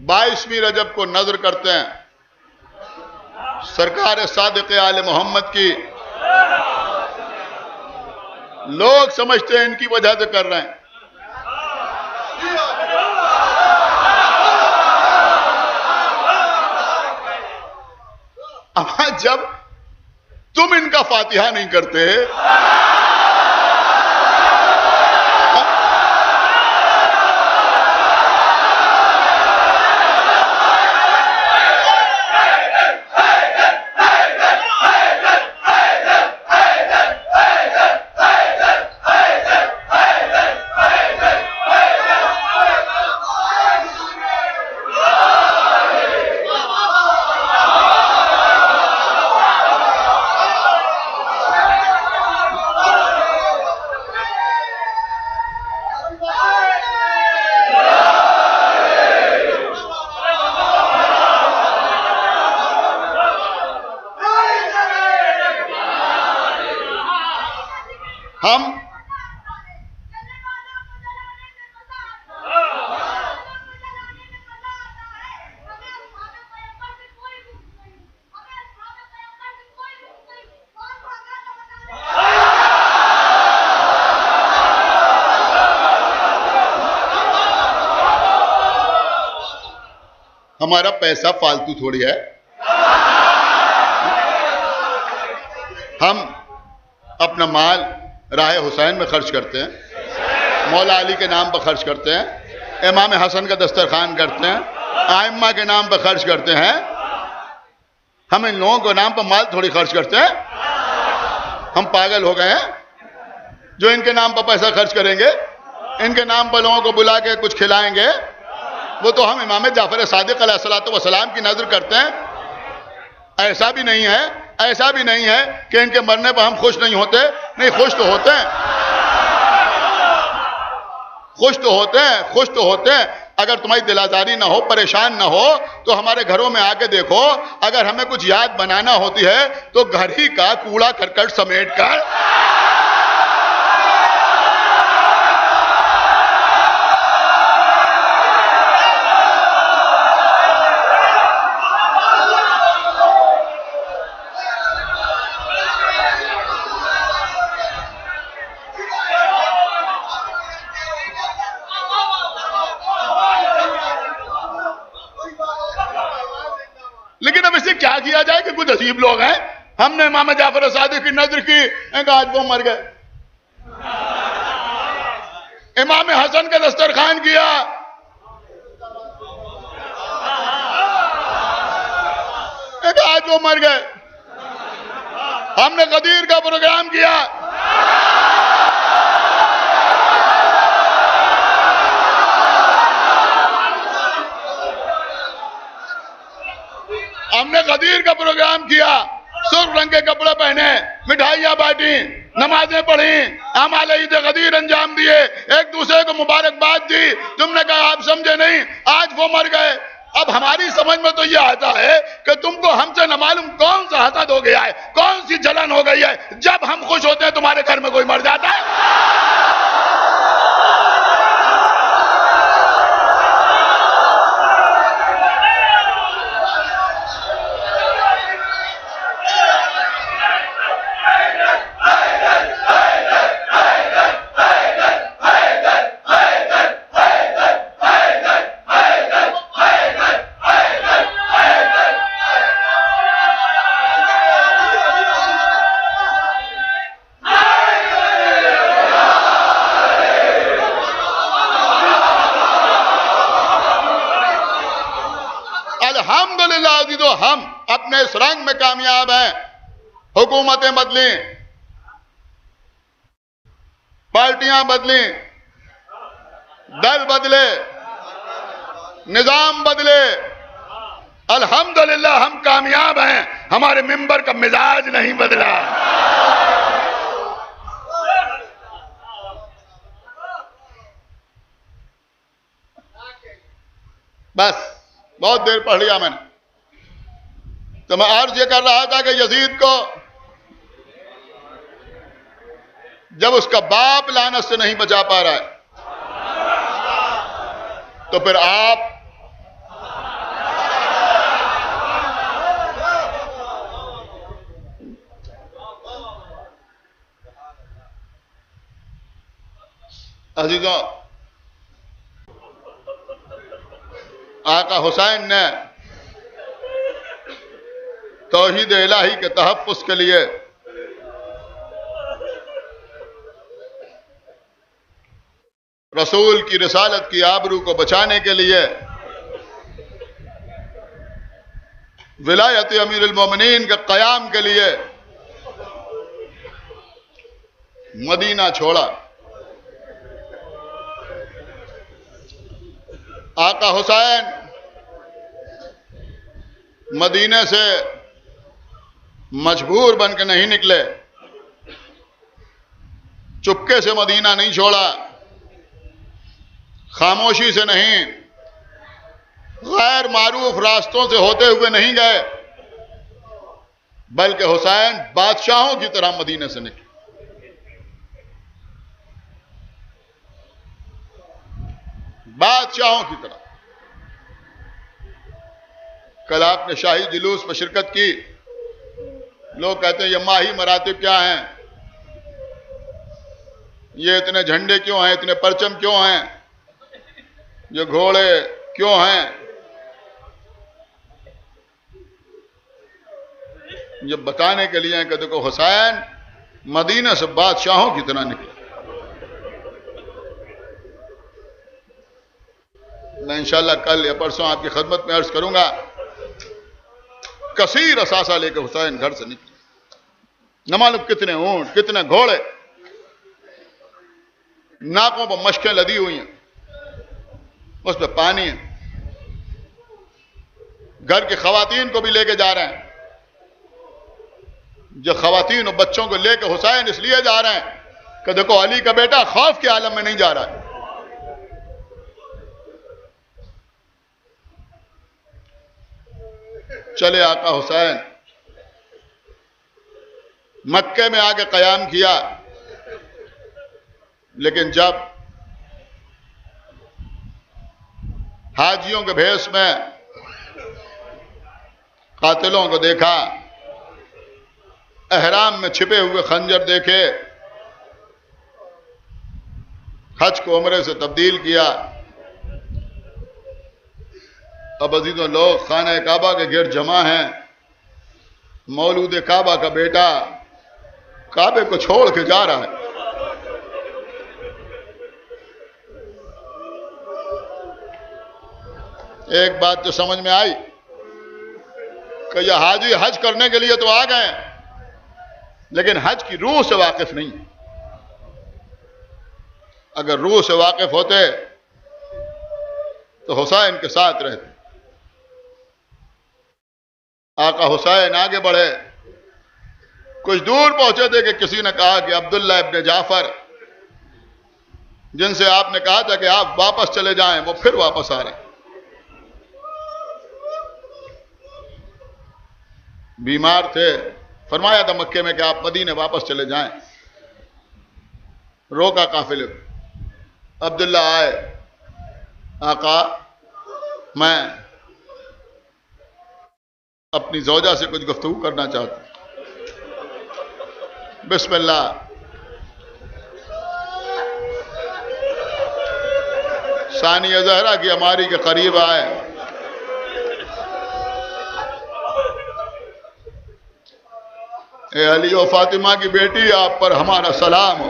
22वीं रजब को नजर करते हैं सरकार सादिक आले मोहम्मद की। लोग समझते हैं इनकी वजह से कर रहे हैं, अब जब तुम इनका फातिहा नहीं करते हम हमारा पैसा फालतू थोड़ी है। हम अपना माल राह हुसैन में खर्च करते हैं, मौला अली के नाम पर खर्च करते हैं, इमाम हसन का दस्तरखान करते हैं, आइम्मा के नाम पर खर्च करते हैं। हम इन लोगों के नाम पर माल थोड़ी खर्च करते हैं। हम पागल हो गए हैं जो इनके नाम पर पैसा खर्च करेंगे, इनके नाम पर लोगों को बुला के कुछ खिलाएंगे। वो तो हम इमाम जाफर सादिक अलैहिस्सलातु वस्सलाम की नजर करते हैं। ऐसा भी नहीं है, ऐसा भी नहीं है कि इनके मरने पर हम खुश नहीं होते। नहीं, खुश तो होते हैं, खुश तो होते हैं, खुश तो होते हैं। अगर तुम्हारी दिलाजारी ना हो, परेशान ना हो, तो हमारे घरों में आके देखो। अगर हमें कुछ याद बनाना होती है तो घर ही का कूड़ा करकट समेट कर क्या किया जाए कि कुछ अजीब लोग हैं। हमने इमाम जाफर सादिक की नजर की, आज वो मर गए। इमाम हसन का दस्तरखान किया, आज वो मर गए। हमने गदीर का प्रोग्राम किया, हमने गदीर का प्रोग्राम किया, सुर्ख रंग के कपड़े पहने, मिठाइयां बांटी, नमाजें पढ़ी, आमाल ईद गदीर अंजाम दिए, एक दूसरे को मुबारकबाद दी। तुमने कहा आप समझे नहीं, आज वो मर गए। अब हमारी समझ में तो ये आता है कि तुमको हमसे न मालूम कौन सा हसद हो गया है, कौन सी जलन हो गई है। जब हम खुश होते हैं तुम्हारे घर में कोई मर जाता है। अल्हम्दुलिल्लाह तो हम अपने इस रंग में कामयाब हैं। हुकूमतें बदली, पार्टियां बदली, दल बदले, निजाम बदले, अल्हम्दुलिल्लाह हम कामयाब हैं। हमारे मिंबर का मिजाज नहीं बदला। बस बहुत देर पढ़ लिया मैंने, तो मैं अर्ज ये कर रहा था कि यजीद को जब उसका बाप लानत से नहीं बचा पा रहा है, तो फिर आप अजीजों, आका हुसैन ने तौहीद इलाही के तहफ़्फ़ुज़ के लिए रसूल की रिसालत की आबरू को बचाने के लिए विलायत अमीरुल मोमिनीन के क़याम के लिए मदीना छोड़ा। आका हुसैन मदीने से मजबूर बन के नहीं निकले, चुपके से मदीना नहीं छोड़ा, खामोशी से नहीं, गैर मारूफ रास्तों से होते हुए नहीं गए, बल्कि हुसैन बादशाहों की तरह मदीने से निकले। बादशाहों की तरह। कल आपने शाही जुलूस में शिरकत की, लोग कहते हैं ये माही मरातिब क्या हैं, ये इतने झंडे क्यों हैं, इतने परचम क्यों हैं, ये घोड़े क्यों हैं। ये बताने के लिए कि देखो हुसैन मदीना से बादशाहों की तरह निकले। मैं इंशाल्लाह कल या परसों आपकी खिदमत में अर्ज करूंगा, कसीर असासा लेकर हुसैन घर से निकले। न मालूम कितने ऊंट, कितने घोड़े, नाकों पर मशकें लदी हुई हैं, उस पर पानी है। घर की खवातीन को भी लेके जा रहे हैं। जो खवातीन और बच्चों को लेकर हुसैन इसलिए जा रहे हैं कि देखो अली का बेटा खौफ के आलम में नहीं जा रहा है। चले आका हुसैन मक्के में आके कयाम किया, लेकिन जब हाजियों के भेष में कातिलों को देखा, एहराम में छिपे हुए खंजर देखे, हज को उम्रे से तब्दील किया। अब अजीजों लोग खाने काबा के गिर जमा हैं। मौलूद काबा का बेटा काबे को छोड़ के जा रहा है। एक बात तो समझ में आई कि यह हाजी हज करने के लिए तो आ गए, लेकिन हज की रूह से वाकिफ नहीं। अगर रूह से वाकिफ होते तो हुसैन के साथ रहते। आका हुसैन आगे बढ़े, कुछ दूर पहुंचे थे कि किसी ने कहा कि अब्दुल्ला इब्ने जाफर, जिनसे आपने कहा था कि आप वापस चले जाएं, वो फिर वापस आ रहे हैं। बीमार थे, फरमाया था मक्के में कि आप मदीने वापस चले जाएं। रोका काफिले को। अब्दुल्ला आए, आका मैं अपनी ज़ौजा से कुछ गुफ्तगू करना चाहता हूं। बिस्मिल्लाह। सानिया ज़हरा की अमारी के करीब आए। ए अली और फातिमा की बेटी, आप पर हमारा सलाम हो।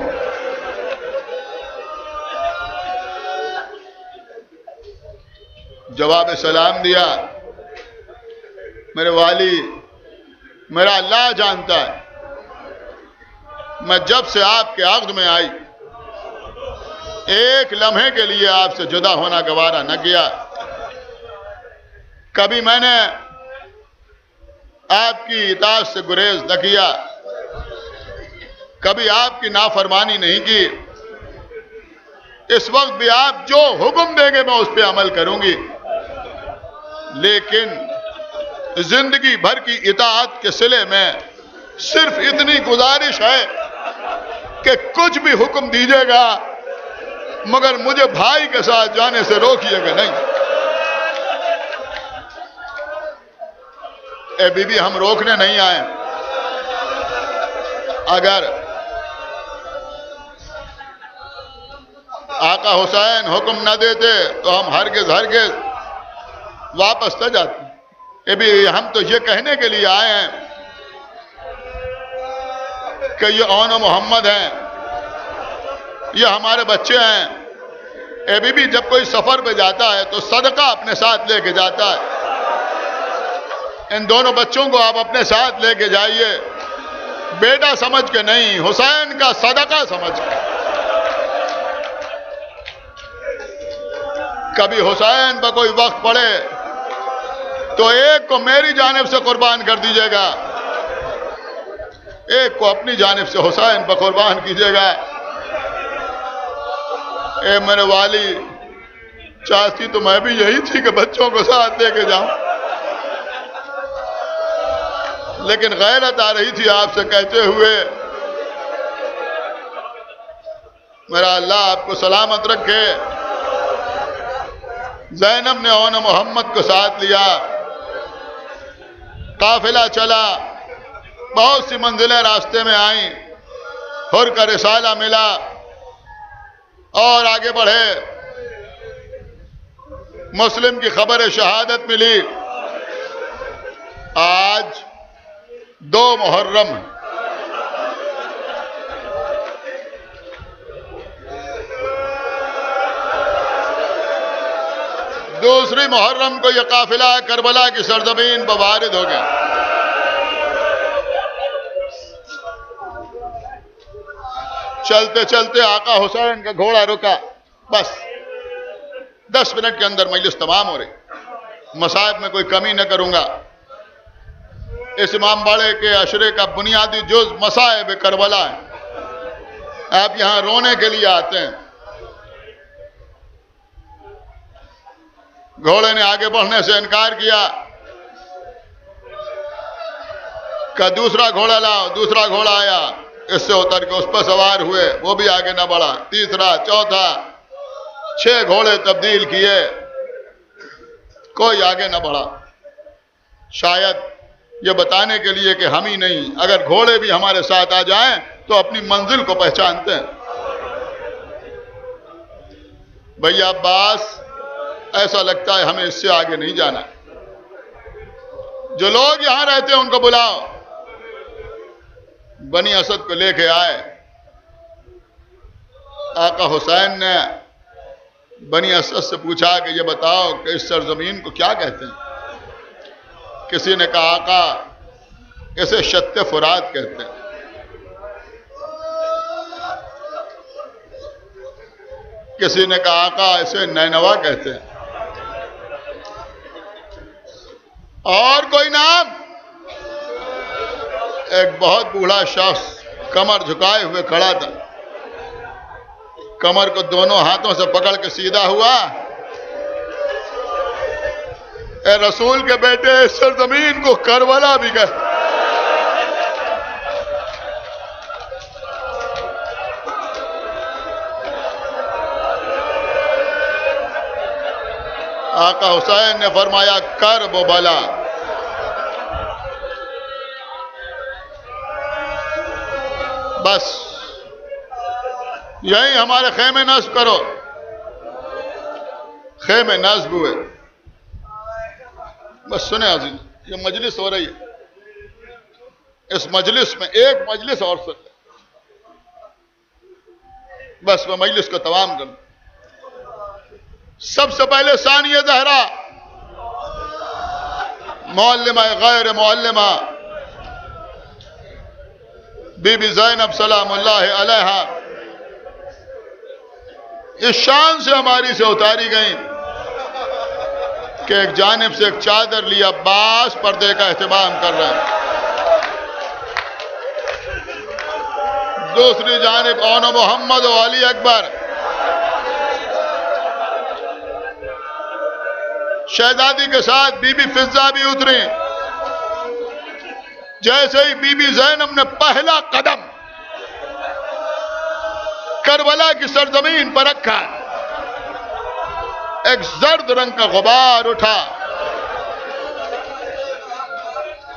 जवाब सलाम दिया, मेरे वाली, मेरा अल्लाह जानता है, मैं जब से आपके अक़्द में आई एक लम्हे के लिए आपसे जुदा होना गवारा न किया। कभी मैंने आपकी इताअत से गुरेज न किया, कभी आपकी नाफरमानी नहीं की। इस वक्त भी आप जो हुक्म देंगे मैं उस पर अमल करूंगी, लेकिन जिंदगी भर की इताअत के सिले में सिर्फ इतनी गुजारिश है कि कुछ भी हुक्म दीजिएगा मगर मुझे भाई के साथ जाने से रोकिएगा नहीं। ए बीबी, हम रोकने नहीं आए। अगर आका हुसैन हुक्म न देते तो हम हरगिज़ वापस न जाते। ए भी हम तो ये कहने के लिए आए हैं कि ये औन मोहम्मद हैं, ये हमारे बच्चे हैं। ए बीबी, जब कोई सफर पे जाता है तो सदका अपने साथ लेके जाता है। इन दोनों बच्चों को आप अपने साथ लेके जाइए, बेटा समझ के नहीं, हुसैन का सदका समझ के। कभी हुसैन पर कोई वक्त पड़े तो एक को मेरी जानिब से कुर्बान कर दीजिएगा, एक को अपनी जानिब से हुसैन पर कुर्बान कीजिएगा। ए मेरे वाली, चाहती तो मैं भी यही थी कि बच्चों को साथ लेके जाऊं, लेकिन गैरत आ रही थी आपसे कहते हुए। मेरा अल्लाह आपको सलामत रखे। ज़ैनब ने ओन मोहम्मद को साथ लिया, काफिला चला, बहुत सी मंजिलें रास्ते में आईं, हुर का रिसाला मिला और आगे बढ़े। मुस्लिम की खबर शहादत मिली। आज 2 मुहर्रम है। दूसरी मुहर्रम को यह काफिला करबला की सरजमीन पर वारिद हो गया। चलते चलते आका हुसैन का घोड़ा रुका। बस 10 मिनट के अंदर मजलिस तमाम हो रही। मसाइब में कोई कमी न करूंगा। इस इमाम बाड़े के अशरे का बुनियादी जुज मसाइब करबला है। आप यहां रोने के लिए आते हैं। घोड़े ने आगे बढ़ने से इनकार किया। का दूसरा घोड़ा लाओ। दूसरा घोड़ा आया, इससे उतर के उस पर सवार हुए, वो भी आगे न बढ़ा। तीसरा, चौथा, 6 घोड़े तब्दील किए, कोई आगे न बढ़ा। शायद ये बताने के लिए कि हम ही नहीं, अगर घोड़े भी हमारे साथ आ जाएं तो अपनी मंजिल को पहचानते हैं। भैया अब्बास, ऐसा लगता है हमें इससे आगे नहीं जाना। जो लोग यहां रहते हैं उनको बुलाओ। बनी असद को लेके आए। आका हुसैन ने बनी असद से पूछा कि ये बताओ कि इस सरजमीन को क्या कहते हैं। किसी ने कहा आका, इसे शत्ते फुरात कहते हैं। किसी ने कहा आका, इसे नैनवा कहते हैं। और कोई नाम? एक बहुत बूढ़ा शख्स कमर झुकाए हुए खड़ा था। कमर को दोनों हाथों से पकड़ के सीधा हुआ। ए रसूल के बेटे, इस सरजमीन को करबला भी कहते। आका हुसैन ने फरमाया, कर वो बला। बस यही हमारे खेमे नस्ब करो। खेमे नस्ब हुए। बस सुने अजीज, ये मजलिस हो रही है। इस मजलिस में एक मजलिस और सुन। बस मैं मजलिस को तमाम कर। सबसे पहले सानिया ज़हरा, मुअल्लिमा गैर मुअल्लिमा, बीबी ज़ैनब सलामुल्लाह अलैहा, इस शान से हमारी से उतारी गई कि एक जानिब से एक चादर लिया, अब्बास पर्दे का एहतमाम कर रहे हैं। दूसरी जानिब ओन मोहम्मद और अली अकबर। शहजादी के साथ बीबी फिजा भी उतरी। जैसे ही बीबी ज़ैनब ने पहला कदम करबला की सरजमीन पर रखा, एक जर्द रंग का गुबार उठा।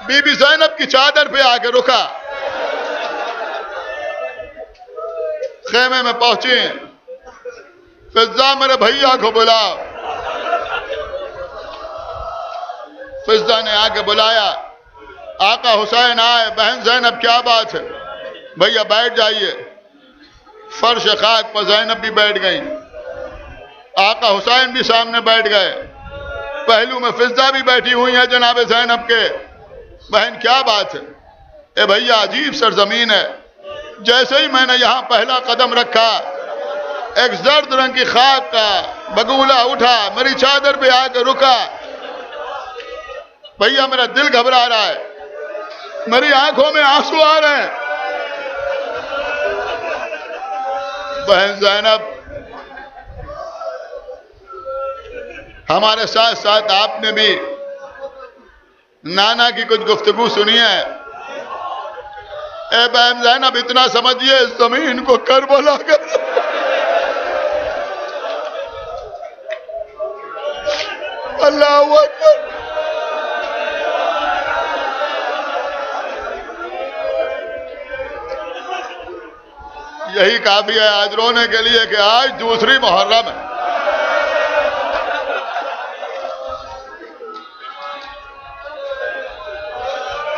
बीबी ज़ैनब की चादर पे आके रुका। खेमे में पहुंची। फिजा, मेरे भैया को बुलाओ। फिजा ने आके बुलाया। आका हुसैन आए। बहन ज़ैनब, क्या बात है? भैया बैठ जाइए। फर्श खाक पर ज़ैनब भी बैठ गई। आका हुसैन भी सामने बैठ गए। पहलू में फिजा भी बैठी हुई है जनाब ज़ैनब के। बहन क्या बात है? ए भैया, अजीब सरजमीन है। जैसे ही मैंने यहां पहला कदम रखा, एक जर्द रंग की खाक का बगुला उठा, मेरी चादर पे आकर रुका। भैया मेरा दिल घबरा रहा है, मेरी आंखों में आंसू आ रहे हैं। बहन ज़ैनब, हमारे साथ साथ आपने भी नाना की कुछ गुफ्तगू सुनी है। ए बहन ज़ैनब, इतना समझिए, इस जमीन को करबला कर। अल्लाहू अकबर। यही काफी है आज रोने के लिए कि आज दूसरी मुहर्रम है।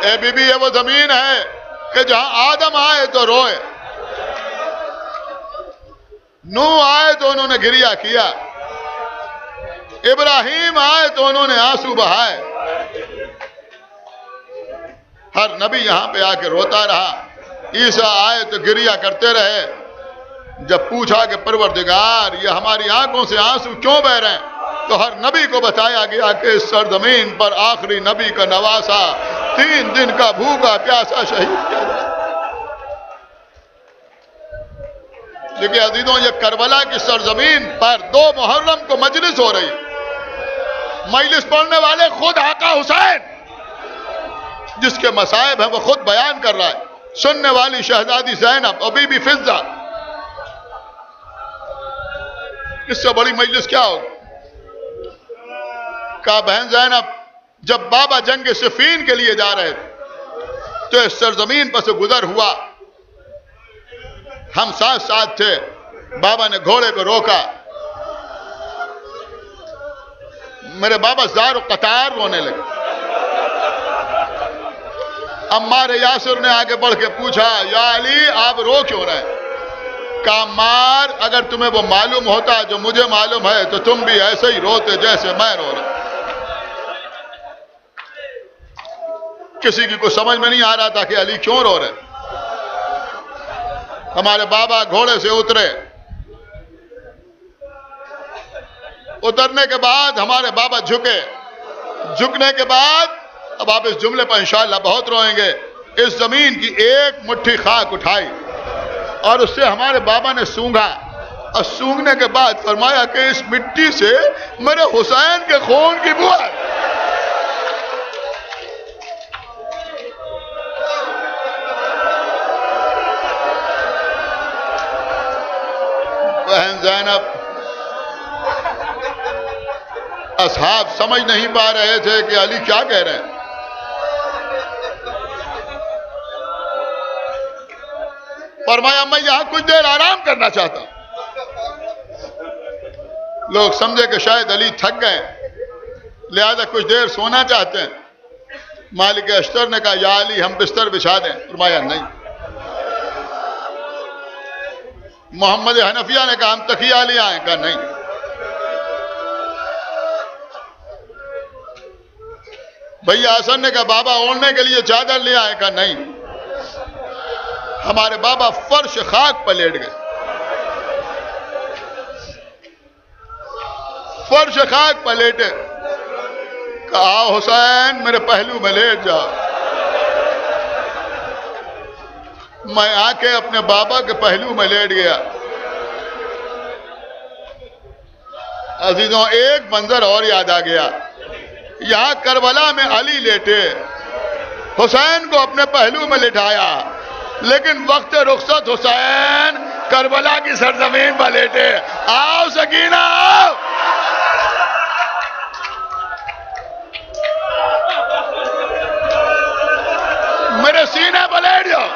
ए बीबी, ये वो जमीन है कि जहां आदम आए तो रोए, नूह आए तो उन्होंने गिरिया किया, इब्राहिम आए तो उन्होंने आंसू बहाए, हर नबी यहां पे आके रोता रहा। ईसा आए तो गिरिया करते रहे। जब पूछा कि परवरदिगार ये हमारी आंखों से आंसू क्यों बह रहे हैं, तो हर नबी को बताया गया कि इस सरजमीन पर आखिरी नबी का नवासा 3 दिन का भूखा प्यासा शहीद किया जाए। देखिए अजीजों, ये करबला की सरजमीन पर 2 मुहर्रम को मजलिस हो रही। मजलिस पढ़ने वाले खुद आका हुसैन, जिसके मसाइब है वो खुद बयान कर रहा है। सुनने वाली शहजादी ज़ैनब और बीबी फिज़्ज़ा, इससे बड़ी मजलिस क्या होगी। कहा बहन ज़ैनब, जब बाबा जंग सिफ़ीन के लिए जा रहे थे तो इस सरजमीन पर से गुजर हुआ, हम साथ साथ थे। बाबा ने घोड़े को रोका, मेरे बाबा ज़ार कतार रोने लगे। अम्मार यासिर ने आगे बढ़ के पूछा, या अली आप रो क्यों रहे हैं? कहा अम्मार, अगर तुम्हें वो मालूम होता जो मुझे मालूम है तो तुम भी ऐसे ही रोते जैसे मैं रो रहा। किसी की को समझ में नहीं आ रहा था कि अली क्यों रो रहे। हमारे बाबा घोड़े से उतरे। उतरने के बाद हमारे बाबा झुके। झुकने के बाद, अब आप इस जुमले पर इंशाअल्लाह बहुत रोएंगे, इस जमीन की एक मुट्ठी खाक उठाई और उससे हमारे बाबा ने सूंघा, और सूंघने के बाद फरमाया कि इस मिट्टी से मेरे हुसैन के खून की बू है। बहन ज़ैनब, असहाब समझ नहीं पा रहे थे कि अली क्या कह रहे हैं। फरमाया मैं यहां कुछ देर आराम करना चाहता हूं। लोग समझे कि शायद अली थक गए, लिहाजा कुछ देर सोना चाहते हैं। मालिक अश्तर ने कहा, या अली हम बिस्तर बिछा दें? फरमाया नहीं। मोहम्मद हनफिया ने कहा, हम तकिया ले आए? कहा नहीं। भैया हसन ने कहा, बाबा ओढ़ने के लिए चादर ले आए? कहा नहीं। हमारे बाबा फर्श खाक पर लेट गए। फर्श खाक पर लेटे। कहा हुसैन मेरे पहलू में लेट जाओ। मैं आके अपने बाबा के पहलू में लेट गया। अजीजों, एक मंजर और याद आ गया। यहां करबला में अली लेटे, हुसैन को अपने पहलू में लिटाया, लेकिन वक्त रुखसत हुसैन करबला की सरजमीन पर लेटे। आओ सकीना आओ। मेरे सीने पर लेट जाओ।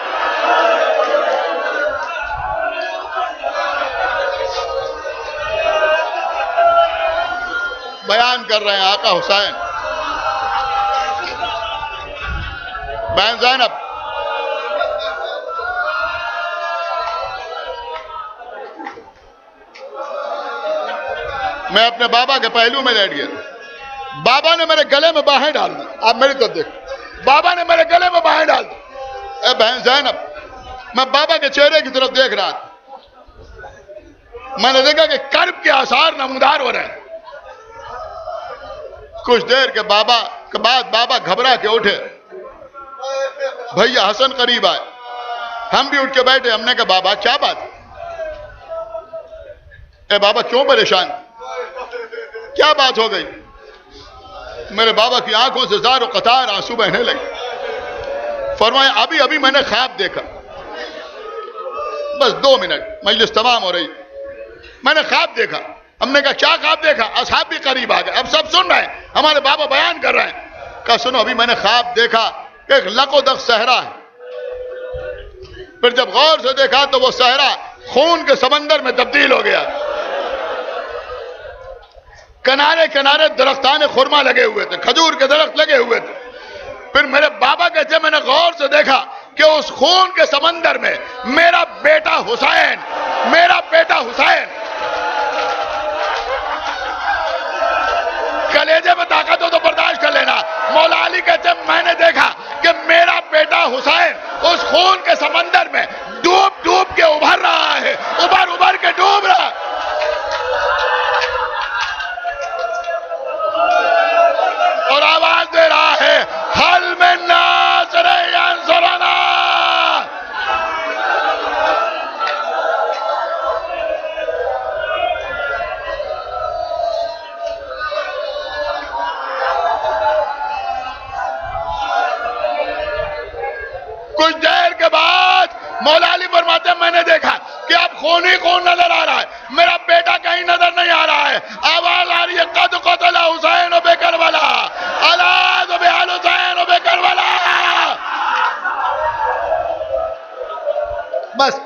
बयान कर रहे हैं आका हुसैन। बहन ज़ैनब, मैं अपने बाबा के पहलू में लेट गया। बाबा ने मेरे गले में बाहें डाल दी। आप मेरी तरफ देखो, बाबा ने मेरे गले में बाहें डाल दी। ए बहन ज़ैनब, मैं बाबा के चेहरे की तरफ देख रहा था। मैंने देखा कि कर्ब के आसार नमूदार हो रहे हैं। कुछ देर के बाद बाबा घबरा के उठे। भैया हसन करीब आए। हम भी उठ के बैठे। हमने कहा बाबा क्या बात? ए बाबा क्यों परेशान? क्या बात हो गई? मेरे बाबा की आंखों से ज़ार और कतार आंसू बहने लगे। फरमाया अभी अभी मैंने ख्वाब देखा। बस 2 मिनट, मजलिस तमाम हो रही। मैंने ख्वाब देखा हमने कहा क्या ख्वाब देखा? असहाब भी करीब आ गए, अब सब सुन रहे हैं, हमारे बाबा बयान कर रहे हैं। कहा सुनो, अभी मैंने ख्वाब देखा एक लकोदक सहरा है। फिर जब गौर से देखा तो वो सहरा खून के समंदर में तब्दील हो गया। किनारे किनारे दरख्तान खुरमा लगे हुए थे, खजूर के दरख्त लगे हुए थे। फिर मेरे बाबा कहते मैंने गौर से देखा कि उस खून के समंदर में मेरा बेटा हुसैन, मेरा बेटा हुसैन, कलेजे में ताकत हो तो बर्दाश्त कर लेना। मौला अली कहते मैंने देखा कि मेरा बेटा हुसैन उस खून के समंदर में डूब डूब के उभर रहा है, उभर उभर के डूब रहा। और आवाज दे रहा है हल में नासरे अंसरना। कुछ देर के बाद मौला अली फरमाते मैंने देखा कि अब खून ही खून नजर आ रहा है, मेरा बेटा कहीं नजर नहीं आ रहा है। आवाज आ रही है कद कतला हुसैन बे करबला, अलाद बे अल हुसैन बे करबला। बस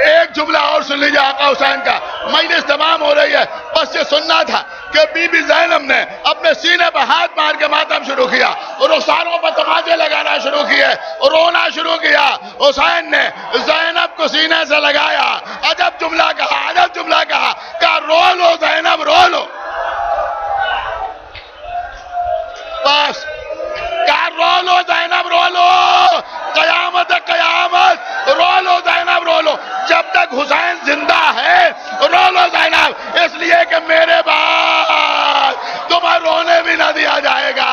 एक जुमला और सुन लीजिए आका हुसैन का, मजलिस तमाम हो रही है। बस ये सुनना था कि बीबी ज़ैनब ने अपने सीने पर हाथ मार के मातम शुरू किया और रुखसारों पर तमाचे लगाना शुरू किए और रोना शुरू किया। हुसैन ने ज़ैनब को सीने से लगाया, अजब जुमला कहा, अजब जुमला कहा, क्या रो लो ज़ैनब रो लो। बस क्या रो लो ज़ैनब रो लो, कयामत कयामत रो लो ज़ैनब रो लो। जब तक हुसैन जिंदा है रो लो ज़ैनब, इसलिए कि मेरे बाद तुम्हें रोने भी ना दिया जाएगा।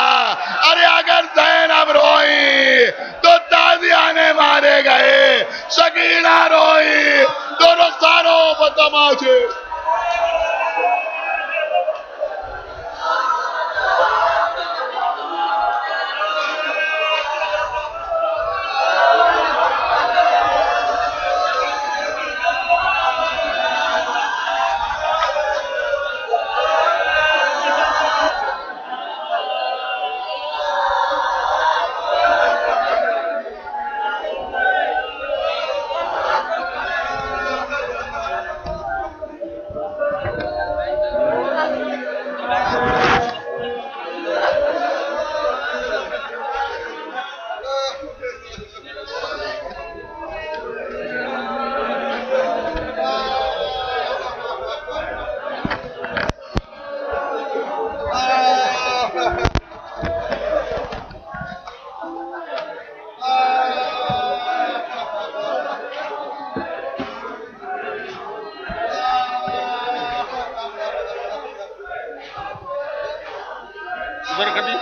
अरे अगर ज़ैनब रोई तो ताज़ियाने मारे गए, सकीना रोई तो रुखसारों पर तमाचे। उधर कर दी।